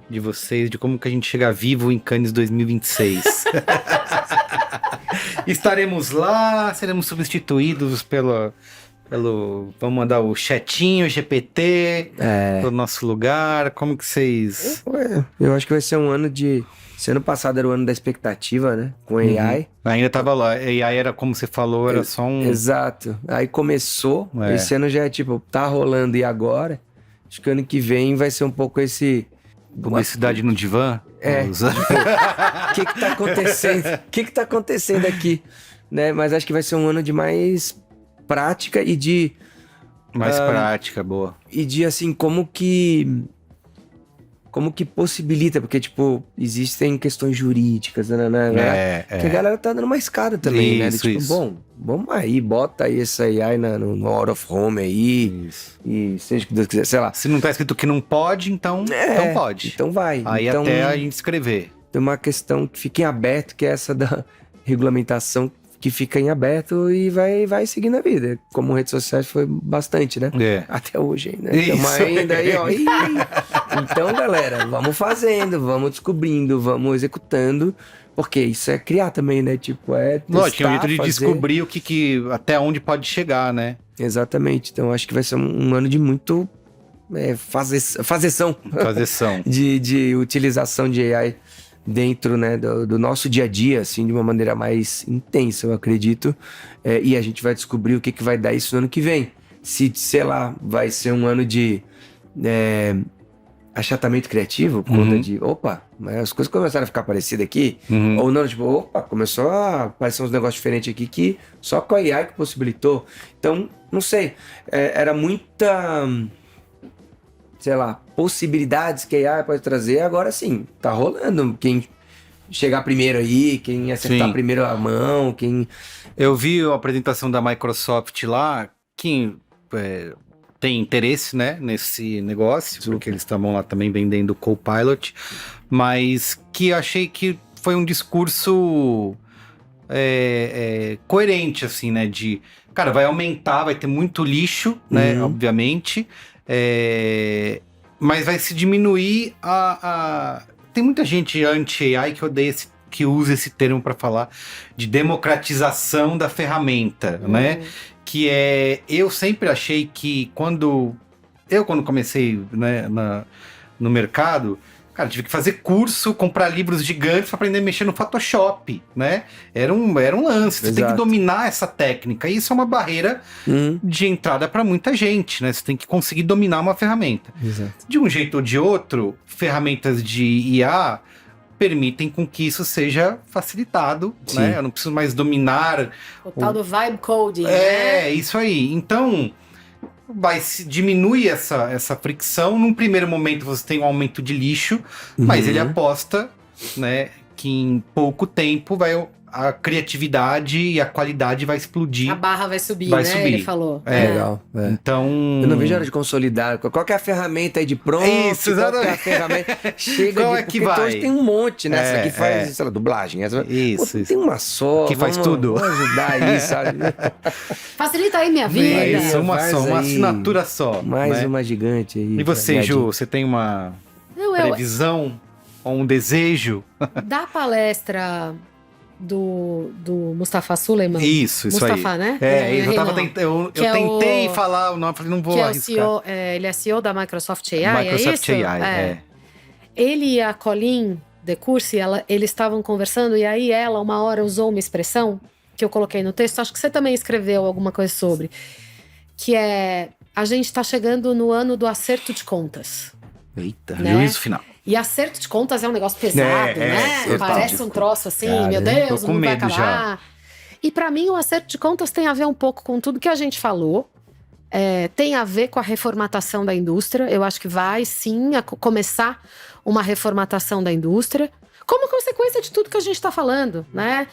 Speaker 2: de vocês, de como que a gente chega vivo em Cannes 2026? Estaremos lá, seremos substituídos pelo... Vamos mandar o chatinho, o GPT, pro nosso lugar. Como que vocês...
Speaker 3: Eu acho que vai ser um ano de... Esse ano passado era o ano da expectativa, né? Com AI.
Speaker 2: Ainda tava lá. E aí era, como você falou, era só um...
Speaker 3: Exato. Aí começou.
Speaker 2: É.
Speaker 3: Esse ano já é tipo, tá rolando e agora? Acho que ano que vem vai ser um pouco esse...
Speaker 2: Publicidade no divã?
Speaker 3: É. O que tá acontecendo? O que tá acontecendo aqui? Né? Mas acho que vai ser um ano de mais prática e de...
Speaker 2: Mais prática, boa.
Speaker 3: E de, assim, como que possibilita, porque, tipo, existem questões jurídicas, né? Que a galera tá dando uma escada também, né? De, tipo, bom, vamos aí, bota aí essa AI no Out of Home aí, e seja o que Deus quiser, sei lá.
Speaker 2: Se não tá escrito que não pode, então pode.
Speaker 3: Então vai.
Speaker 2: Aí
Speaker 3: então,
Speaker 2: até a gente escrever.
Speaker 3: tem uma questão que fica em aberto, que é essa da regulamentação que fica em aberto e vai seguindo a vida. Como redes sociais foi bastante, né?
Speaker 2: É.
Speaker 3: Até hoje ainda.
Speaker 2: Isso.
Speaker 3: Estamos ainda aí, ó. Ih! Então, galera, vamos fazendo, vamos descobrindo, vamos executando, porque isso é criar também, né? Tipo, é testar,
Speaker 2: Lógico, é um jeito de
Speaker 3: fazer.
Speaker 2: descobrir o que até onde pode chegar, né?
Speaker 3: Exatamente. Então, acho que vai ser um ano de muito fazeção de utilização de AI dentro, né, do nosso dia a dia, assim, de uma maneira mais intensa, eu acredito. E a gente vai descobrir o que vai dar isso no ano que vem. Se, sei lá, vai ser um ano de achatamento criativo, por conta de, mas as coisas começaram a ficar parecidas aqui, ou não, tipo, começou a aparecer uns negócios diferentes aqui que só com a AI que possibilitou. Então, não sei, era muita... sei lá, possibilidades que a AI pode trazer, agora sim, tá rolando. Quem chegar primeiro aí, quem acertar primeiro a mão, quem...
Speaker 2: Eu vi a apresentação da Microsoft lá, que tem interesse, né, nesse negócio, porque eles estavam lá também vendendo o Copilot, mas que achei que foi um discurso coerente, assim, né? De, cara, vai aumentar, vai ter muito lixo, né? Obviamente. Mas vai se diminuir Tem muita gente anti-AI que usa esse termo para falar de democratização da ferramenta, né? Que eu sempre achei que quando comecei, né, no mercado, cara, tive que fazer curso, comprar livros gigantes para aprender a mexer no Photoshop, né? Era um lance, você tem que dominar essa técnica. E isso é uma barreira de entrada para muita gente, né? Você tem que conseguir dominar uma ferramenta.
Speaker 3: Exato.
Speaker 2: De um jeito ou de outro, ferramentas de IA permitem com que isso seja facilitado, né? Eu não preciso mais dominar...
Speaker 4: O tal do vibe coding, né?
Speaker 2: Isso aí. Então, diminui essa fricção. Num primeiro momento você tem um aumento de lixo, mas ele aposta, né, que em pouco tempo a criatividade e a qualidade vai explodir.
Speaker 4: A barra vai subir,
Speaker 2: Vai
Speaker 4: né?
Speaker 2: subir.
Speaker 4: Ele falou.
Speaker 3: Legal.
Speaker 2: Então...
Speaker 3: Eu não vejo a hora de consolidar. Qual que é a ferramenta aí de pronto?
Speaker 2: Isso,
Speaker 3: qual que é a
Speaker 2: exatamente.
Speaker 3: ferramenta? Chega
Speaker 2: Qual
Speaker 3: de...
Speaker 2: é que
Speaker 3: porque
Speaker 2: vai?
Speaker 3: hoje tem um monte, né? Essa que faz, sei lá, dublagem.
Speaker 2: Isso.
Speaker 3: Tem uma só.
Speaker 2: Que faz tudo.
Speaker 3: Vamos ajudar aí, sabe?
Speaker 4: Facilita aí minha vida.
Speaker 2: Isso, uma
Speaker 3: faz
Speaker 2: só, uma
Speaker 3: aí.
Speaker 2: assinatura só.
Speaker 3: Mais
Speaker 2: né?
Speaker 3: uma gigante aí.
Speaker 2: E você, Ju, você tem uma previsão ou um desejo?
Speaker 4: Da palestra do Mustafa Suleiman.
Speaker 2: Isso
Speaker 4: Mustafa,
Speaker 2: aí.
Speaker 4: né?
Speaker 2: Eu tentei falar o nome, falei, não vou
Speaker 4: que
Speaker 2: arriscar.
Speaker 4: É o CEO, ele é CEO da Microsoft AI,
Speaker 2: Microsoft
Speaker 4: é isso?
Speaker 2: AI,
Speaker 4: Ele e a Colleen de Courcy, eles estavam conversando e aí ela, uma hora, usou uma expressão que eu coloquei no texto, acho que você também escreveu alguma coisa sobre, que é, a gente está chegando no ano do acerto de contas.
Speaker 2: Eita,
Speaker 4: né?
Speaker 2: juízo final.
Speaker 4: E acerto de contas é um negócio pesado, né?
Speaker 3: total.
Speaker 4: Parece um troço assim,
Speaker 3: Cara,
Speaker 4: meu Deus,
Speaker 2: tô com
Speaker 4: não vai
Speaker 2: medo
Speaker 4: acabar. E pra mim o acerto de contas tem a ver um pouco com tudo que a gente falou. Tem a ver com a reformatação da indústria. Eu acho que vai sim começar uma reformatação da indústria, como consequência de tudo que a gente está falando, né?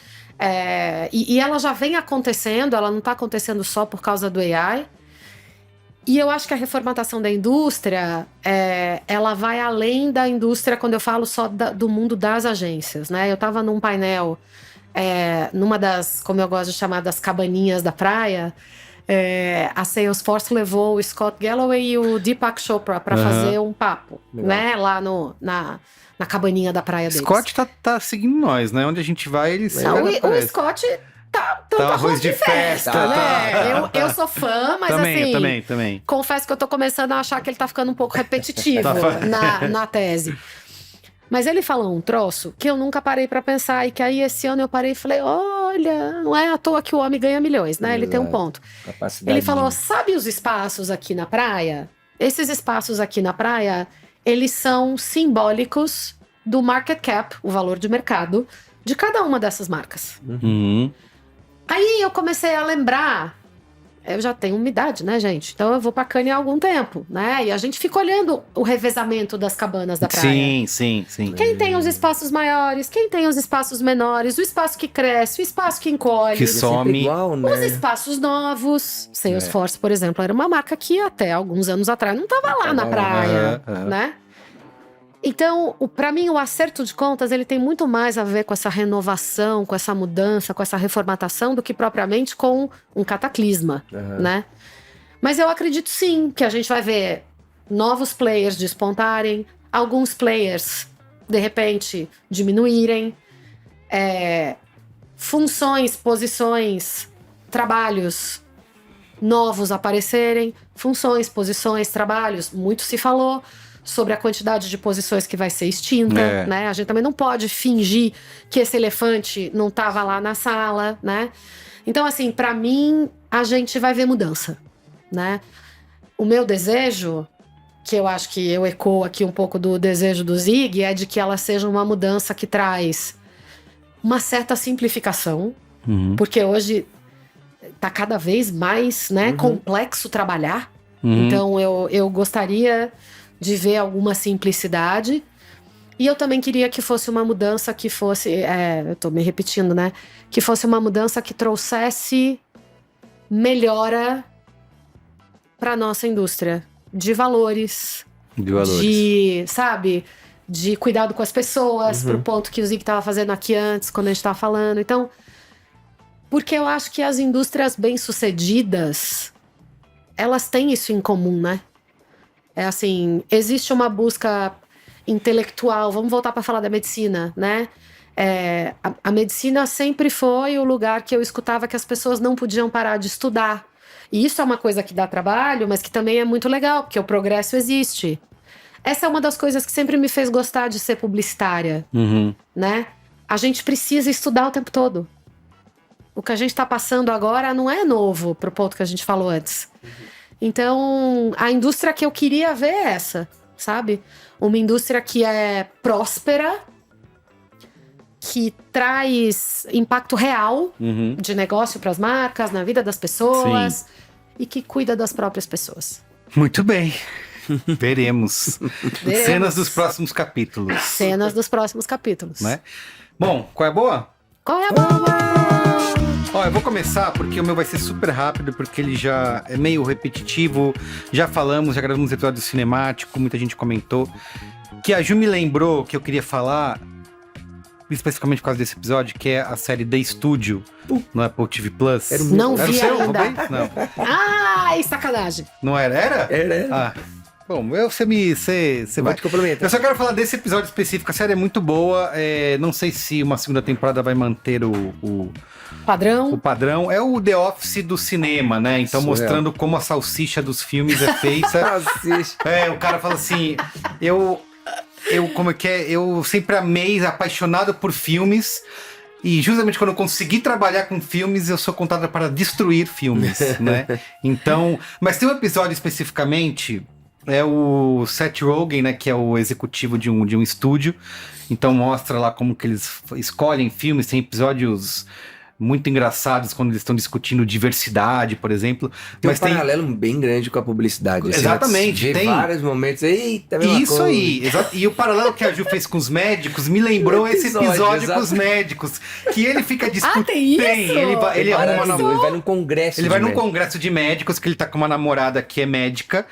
Speaker 4: E ela já vem acontecendo, ela não está acontecendo só por causa do AI. E eu acho que a reformatação da indústria, ela vai além da indústria, quando eu falo só do mundo das agências, né? Eu estava num painel, numa das, como eu gosto de chamar, das cabaninhas da praia. A Salesforce levou o Scott Galloway e o Deepak Chopra para fazer um papo, né? Lá na cabaninha da praia deles.
Speaker 2: Scott tá seguindo nós, né? Onde a gente vai, ele
Speaker 4: o Scott... Tá arroz de festa, né? Eu sou fã, mas
Speaker 2: também.
Speaker 4: Confesso que eu tô começando a achar que ele tá ficando um pouco repetitivo na tese. Mas ele falou um troço que eu nunca parei pra pensar e que aí esse ano eu parei e falei, olha, não é à toa que o homem ganha milhões, né? Ele tem um ponto. Ele falou, sabe os espaços aqui na praia? Esses espaços aqui na praia, eles são simbólicos do market cap, o valor de mercado, de cada uma dessas marcas. Aí eu comecei a lembrar, eu já tenho uma idade, né, gente? Então eu vou pra Cannes há algum tempo, né? E a gente fica olhando o revezamento das cabanas da praia.
Speaker 2: Sim.
Speaker 4: Quem tem os espaços maiores, quem tem os espaços menores, o espaço que cresce, o espaço que encolhe.
Speaker 2: Que some.
Speaker 3: Igual, né?
Speaker 4: Os espaços novos. Salesforce, por exemplo, era uma marca que até alguns anos atrás não estava lá na praia, né? Então, pra mim, o acerto de contas, ele tem muito mais a ver com essa renovação, com essa mudança, com essa reformatação, do que propriamente com um cataclisma, né? Mas eu acredito sim que a gente vai ver novos players despontarem, alguns players, de repente, diminuírem, funções, posições, trabalhos novos aparecerem, funções, posições, trabalhos, muito se falou sobre a quantidade de posições que vai ser extinta, né? A gente também não pode fingir que esse elefante não estava lá na sala, né? Então, assim, para mim, a gente vai ver mudança, né? O meu desejo, que eu acho que eu ecoo aqui um pouco do desejo do Zig, é de que ela seja uma mudança que traz uma certa simplificação, porque hoje tá cada vez mais, né, complexo trabalhar. Então, eu gostaria de ver alguma simplicidade. E eu também queria que fosse uma mudança que fosse... eu tô me repetindo, né? Que fosse uma mudança que trouxesse melhora para nossa indústria. De valores. Sabe? De cuidado com as pessoas, pro ponto que o Zig tava fazendo aqui antes, quando a gente tava falando. Então, Porque eu acho que as indústrias bem-sucedidas, elas têm isso em comum, né? É assim, existe uma busca intelectual. Vamos voltar para falar da medicina, né? A medicina sempre foi o lugar que eu escutava que as pessoas não podiam parar de estudar. E isso é uma coisa que dá trabalho, mas que também é muito legal, porque o progresso existe. Essa é uma das coisas que sempre me fez gostar de ser publicitária, né? A gente precisa estudar o tempo todo. O que a gente está passando agora não é novo pro ponto que a gente falou antes. Então, a indústria que eu queria ver é essa, sabe? Uma indústria que é próspera, que traz impacto real de negócio para as marcas, na vida das pessoas, e que cuida das próprias pessoas.
Speaker 2: Muito bem. Veremos. Cenas dos próximos capítulos.
Speaker 4: Cenas dos próximos capítulos.
Speaker 2: Né? Bom, qual é a boa?
Speaker 4: Qual é a boa?
Speaker 2: Ó, eu vou começar porque o meu vai ser super rápido, porque ele já é meio repetitivo. Já falamos, já gravamos episódio cinemático, muita gente comentou. Que a Ju me lembrou que eu queria falar, especificamente por causa desse episódio, que é a série The Studio, no Apple TV Plus.
Speaker 4: Não
Speaker 2: Era o
Speaker 4: vi
Speaker 2: seu?
Speaker 4: ainda.
Speaker 2: Roubei? Não.
Speaker 4: Ai, sacanagem.
Speaker 2: Não era? Era?
Speaker 3: Era.
Speaker 2: Ah. Bom, você
Speaker 3: Vai te complementar.
Speaker 2: Eu só quero falar desse episódio específico. A série é muito boa. Não sei se uma segunda temporada vai manter o
Speaker 4: Padrão.
Speaker 2: padrão. É o The Office do cinema, né? Então,
Speaker 3: Surreal.
Speaker 2: mostrando como a salsicha dos filmes é feita.
Speaker 3: Assiste.
Speaker 2: O cara fala assim, como é que é? Eu sempre amei, apaixonado por filmes. E justamente quando eu consegui trabalhar com filmes, eu sou contratado para destruir filmes, né? Então, mas tem um episódio especificamente, é o Seth Rogen, né, que é o executivo de um estúdio. Então mostra lá como que eles escolhem filmes, tem episódios muito engraçados quando eles estão discutindo diversidade, por exemplo.
Speaker 3: Tem
Speaker 2: Mas
Speaker 3: um paralelo bem grande com a publicidade. assim,
Speaker 2: Exatamente,
Speaker 3: né?
Speaker 2: tem
Speaker 3: vários momentos. Eita, mesma
Speaker 2: Isso
Speaker 3: coisa.
Speaker 2: aí, e o paralelo que a Ju fez com os médicos me lembrou esse episódio com os médicos, que ele fica disputando.
Speaker 4: tem isso?
Speaker 2: Ele arruma
Speaker 3: Ele vai num congresso.
Speaker 2: Ele vai
Speaker 3: de
Speaker 2: num
Speaker 3: médicos.
Speaker 2: congresso de médicos, que ele tá com uma namorada que é médica.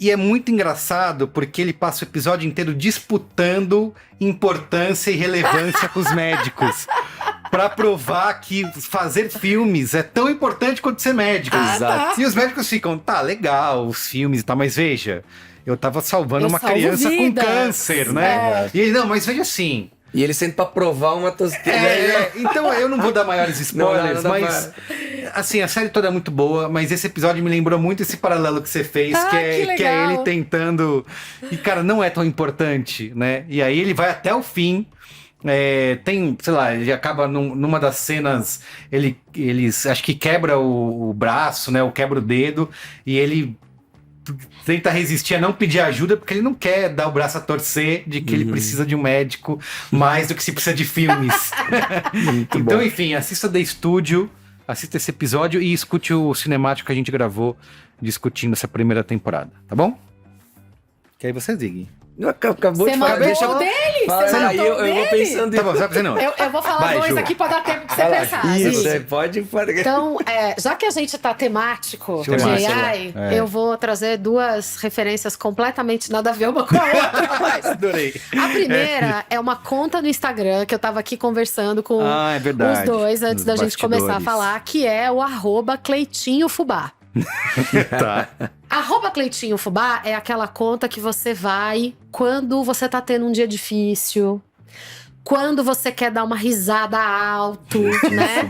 Speaker 2: E é muito engraçado porque ele passa o episódio inteiro disputando importância e relevância com os médicos. Pra provar que fazer filmes é tão importante quanto ser médico.
Speaker 3: Exato.
Speaker 2: E os médicos ficam, tá, legal, os filmes e tal, mas veja, eu tava salvando
Speaker 4: Eu
Speaker 2: uma
Speaker 4: salvo
Speaker 2: criança com
Speaker 4: vidas.
Speaker 2: câncer, né? E ele, não, mas veja assim.
Speaker 3: E ele sente pra provar uma tosqueira.
Speaker 2: Então eu não vou dar maiores spoilers,
Speaker 3: Não dá
Speaker 2: mas assim, a série toda é muito boa, mas esse episódio me lembrou muito esse paralelo que você fez,
Speaker 4: Ah,
Speaker 2: que
Speaker 4: que
Speaker 2: é
Speaker 4: legal.
Speaker 2: ele tentando. E, cara, não é tão importante, né? E aí ele vai até o fim. Tem, sei lá, ele acaba numa das cenas, eles acho que quebra o braço, né? Ou quebra o dedo, e ele tenta resistir a não pedir ajuda porque ele não quer dar o braço a torcer de que ele precisa de um médico mais do que se precisa de filmes. Então,
Speaker 3: bom.
Speaker 2: enfim, assista The Studio, assista esse episódio e escute o cinemático que a gente gravou discutindo essa primeira temporada, tá bom? Que aí você diga.
Speaker 3: Acabou
Speaker 4: Você
Speaker 3: de falar.
Speaker 4: mandou o dele?
Speaker 3: Fala,
Speaker 4: Você
Speaker 3: aí
Speaker 4: mandou o
Speaker 3: eu vou
Speaker 4: dele?
Speaker 3: pensando
Speaker 2: Tá bom, sabe você não?
Speaker 4: Eu vou falar
Speaker 2: Vai,
Speaker 4: dois
Speaker 2: Ju.
Speaker 4: aqui pra dar tempo pra você
Speaker 3: Fala.
Speaker 4: pensar.
Speaker 3: Isso,
Speaker 4: gente.
Speaker 3: pode.
Speaker 4: Então, já que a gente tá temático de
Speaker 2: Temático,
Speaker 4: AI,
Speaker 2: é.
Speaker 4: eu vou trazer duas referências completamente nada a ver uma com a outra. Mas
Speaker 2: Adorei.
Speaker 4: a primeira é uma conta no Instagram que eu tava aqui conversando com
Speaker 2: É verdade.
Speaker 4: os dois antes
Speaker 2: Nos
Speaker 4: da gente começar a
Speaker 2: bastidores.
Speaker 4: falar, que é o @CleitinhoFubá.
Speaker 2: Tá.
Speaker 4: @CleitinhoFubá é aquela conta que você vai quando você tá tendo um dia difícil, quando você quer dar uma risada alto, né?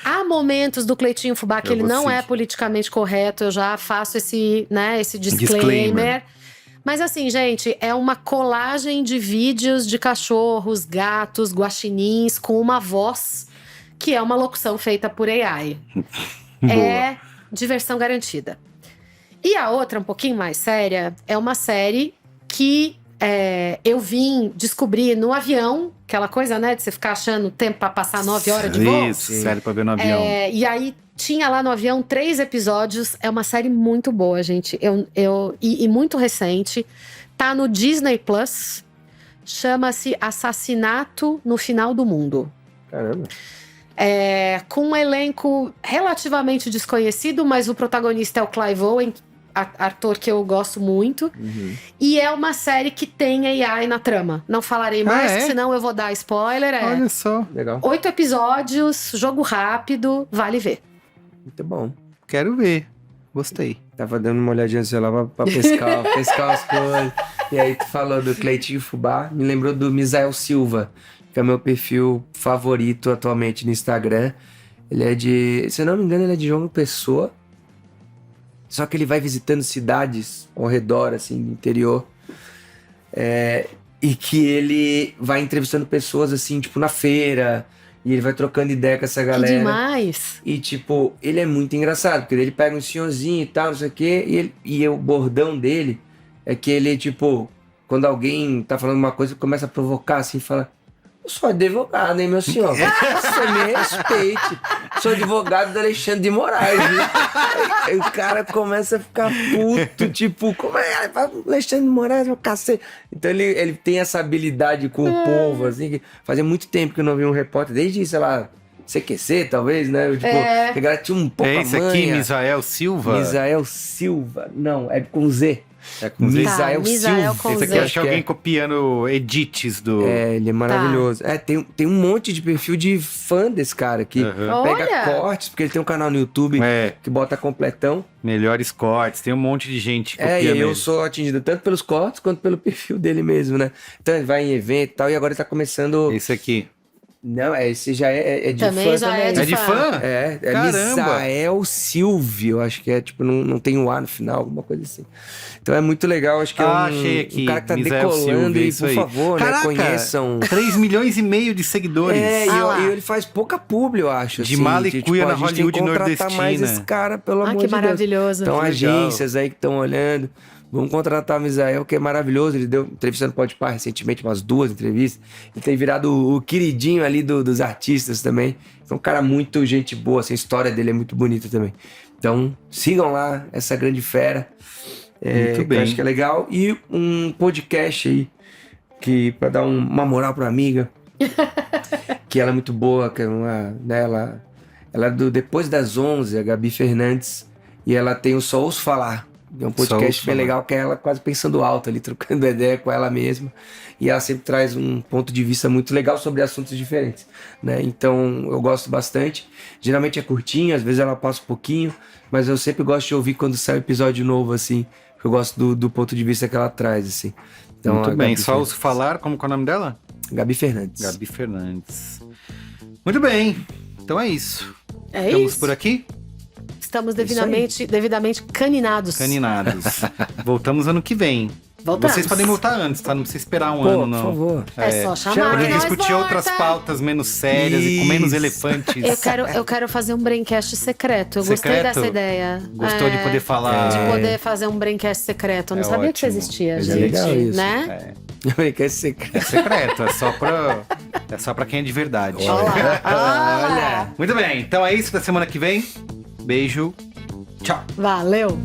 Speaker 4: Há momentos do Cleitinho Fubá que
Speaker 3: Eu
Speaker 4: ele
Speaker 3: vou
Speaker 4: não
Speaker 3: seguir.
Speaker 4: é politicamente correto, eu já faço esse disclaimer.
Speaker 2: Disclaimer.
Speaker 4: Mas assim, gente, é uma colagem de vídeos de cachorros, gatos, guaxinins com uma voz que é uma locução feita por AI. É diversão garantida. E a outra, um pouquinho mais séria, é uma série que eu vim descobrir no avião, aquela coisa, né, de você ficar achando tempo pra passar 9 horas de voo.
Speaker 2: Isso, sério, pra ver no avião.
Speaker 4: E aí tinha lá no avião 3 episódios. É uma série muito boa, gente. E muito recente. Tá no Disney Plus. Chama-se Assassinato no Final do Mundo.
Speaker 3: Caramba.
Speaker 4: Com um elenco relativamente desconhecido, mas o protagonista é o Clive Owen. ator que eu gosto muito. E é uma série que tem AI na trama. Não falarei mais, senão eu vou dar spoiler.
Speaker 2: Olha só.
Speaker 3: Legal.
Speaker 4: 8 episódios, jogo rápido, vale ver.
Speaker 3: Muito bom.
Speaker 2: Quero ver. Gostei.
Speaker 3: Tava dando uma olhadinha no celular pra pescar, pescar as coisas. E aí tu falou do Cleitinho Fubá, me lembrou do Misael Silva, que é o meu perfil favorito atualmente no Instagram. Ele é de, se eu não me engano, ele é de João Pessoa. Só que ele vai visitando cidades ao redor, assim, do interior. E que ele vai entrevistando pessoas, assim, tipo, na feira. E ele vai trocando ideia com essa galera.
Speaker 4: Que demais!
Speaker 3: E, tipo, ele é muito engraçado, porque ele pega um senhorzinho e tal, não sei o quê, e o bordão dele é que ele, tipo, quando alguém tá falando uma coisa, começa a provocar, assim, fala: eu sou advogado, hein, meu senhor? Você me respeite. Sou advogado do Alexandre de Moraes, viu? Aí o cara começa a ficar puto, tipo, como é? Alexandre de Moraes, meu cacete. Então ele tem essa habilidade com o povo, assim, que fazia muito tempo que eu não vi um repórter, desde, sei lá, CQC, talvez, né? Tipo, a galera tinha um pouco
Speaker 2: É esse aqui, Misael Silva?
Speaker 3: Misael Silva. Não, é com Z.
Speaker 2: É com Z.
Speaker 3: Misael
Speaker 4: Misael
Speaker 3: Silva.
Speaker 4: com
Speaker 2: Esse aqui
Speaker 4: Z.
Speaker 2: acho que é alguém copiando edits do...
Speaker 3: Ele é maravilhoso. Tem um monte de perfil de fã desse cara que pega
Speaker 4: Olha!
Speaker 3: cortes, porque ele tem um canal no YouTube que bota completão.
Speaker 2: Melhores cortes, tem um monte de gente
Speaker 3: E
Speaker 2: copiando
Speaker 3: eu
Speaker 2: ele.
Speaker 3: sou atingido tanto pelos cortes quanto pelo perfil dele mesmo, né? Então ele vai em evento e tal, e agora ele tá começando...
Speaker 2: Esse aqui.
Speaker 3: Não, esse já é de
Speaker 4: Também
Speaker 3: fã
Speaker 4: já
Speaker 3: também.
Speaker 4: é de
Speaker 2: É de fã?
Speaker 3: É
Speaker 2: Caramba!
Speaker 3: Misael Silvio, acho que é, tipo, não tem um A no final, alguma coisa assim. Então é muito legal, acho que é
Speaker 2: achei aqui.
Speaker 3: um cara que tá
Speaker 2: Misael
Speaker 3: decolando
Speaker 2: Silva,
Speaker 3: e,
Speaker 2: isso
Speaker 3: por
Speaker 2: aí.
Speaker 3: favor,
Speaker 2: Caraca,
Speaker 3: né, conheçam...
Speaker 2: 3,5 milhões de seguidores.
Speaker 3: E ele faz pouca publi, eu acho.
Speaker 2: De
Speaker 3: assim,
Speaker 2: mala e
Speaker 3: que,
Speaker 2: cuia na
Speaker 3: a gente tem que
Speaker 2: Hollywood
Speaker 3: contratar
Speaker 2: nordestina.
Speaker 3: mais esse cara, pelo amor
Speaker 4: Ah,
Speaker 3: de
Speaker 4: que
Speaker 3: Deus.
Speaker 4: maravilhoso.
Speaker 3: Então,
Speaker 2: Que legal.
Speaker 3: agências aí que estão olhando, vamos contratar o Misael, que é maravilhoso. Ele deu entrevista no Podpah recentemente, umas 2 entrevistas. Ele tem virado o queridinho ali dos artistas também. É um cara muito gente boa, assim, a história dele é muito bonita também. Então, sigam lá essa grande fera.
Speaker 2: Muito
Speaker 3: que
Speaker 2: bem.
Speaker 3: eu acho que é legal. E um podcast aí, que pra dar uma moral pra amiga, que ela é muito boa, que é ela é do Depois das 11, a Gabi Fernandes, e ela tem o Só Ouço Falar. É um podcast bem legal, que é ela quase pensando alto ali, trocando ideia com ela mesma. E ela sempre traz um ponto de vista muito legal sobre assuntos diferentes, né? Então eu gosto bastante. Geralmente é curtinho, às vezes ela passa um pouquinho, mas eu sempre gosto de ouvir quando sai um episódio novo, assim. Porque eu gosto do ponto de vista que ela traz, assim. Então,
Speaker 2: Muito bem,
Speaker 3: Gabi
Speaker 2: só
Speaker 3: Fernandes.
Speaker 2: ouço falar, como que é o nome dela?
Speaker 3: Gabi Fernandes.
Speaker 2: Gabi Fernandes. Muito bem, então é isso.
Speaker 4: É
Speaker 2: Estamos
Speaker 4: isso.
Speaker 2: por aqui?
Speaker 4: Estamos devidamente caninados.
Speaker 2: Caninados. Voltamos ano que vem.
Speaker 4: Voltamos.
Speaker 2: Vocês podem voltar antes, tá? Não precisa esperar um
Speaker 3: Pô,
Speaker 2: ano,
Speaker 3: por
Speaker 2: não.
Speaker 3: favor.
Speaker 4: É só chamar
Speaker 2: Poder
Speaker 4: que nós
Speaker 2: discutir
Speaker 4: volta.
Speaker 2: outras pautas menos sérias e com menos
Speaker 3: Isso.
Speaker 2: elefantes.
Speaker 4: Eu quero fazer um braincast secreto. Eu gostei
Speaker 2: Secreto?
Speaker 4: dessa ideia.
Speaker 2: Gostou de poder falar?
Speaker 4: De poder fazer um braincast secreto. Eu não
Speaker 2: É
Speaker 4: sabia que isso
Speaker 2: ótimo.
Speaker 4: existia,
Speaker 2: Mas
Speaker 3: é
Speaker 4: gente.
Speaker 3: legal isso.
Speaker 4: Né?
Speaker 3: Quer ser...
Speaker 2: É secreto, é só pra quem é de verdade.
Speaker 4: Olha lá.
Speaker 3: Olha.
Speaker 2: Muito bem, então é isso da semana que vem. Beijo. Tchau.
Speaker 4: Valeu.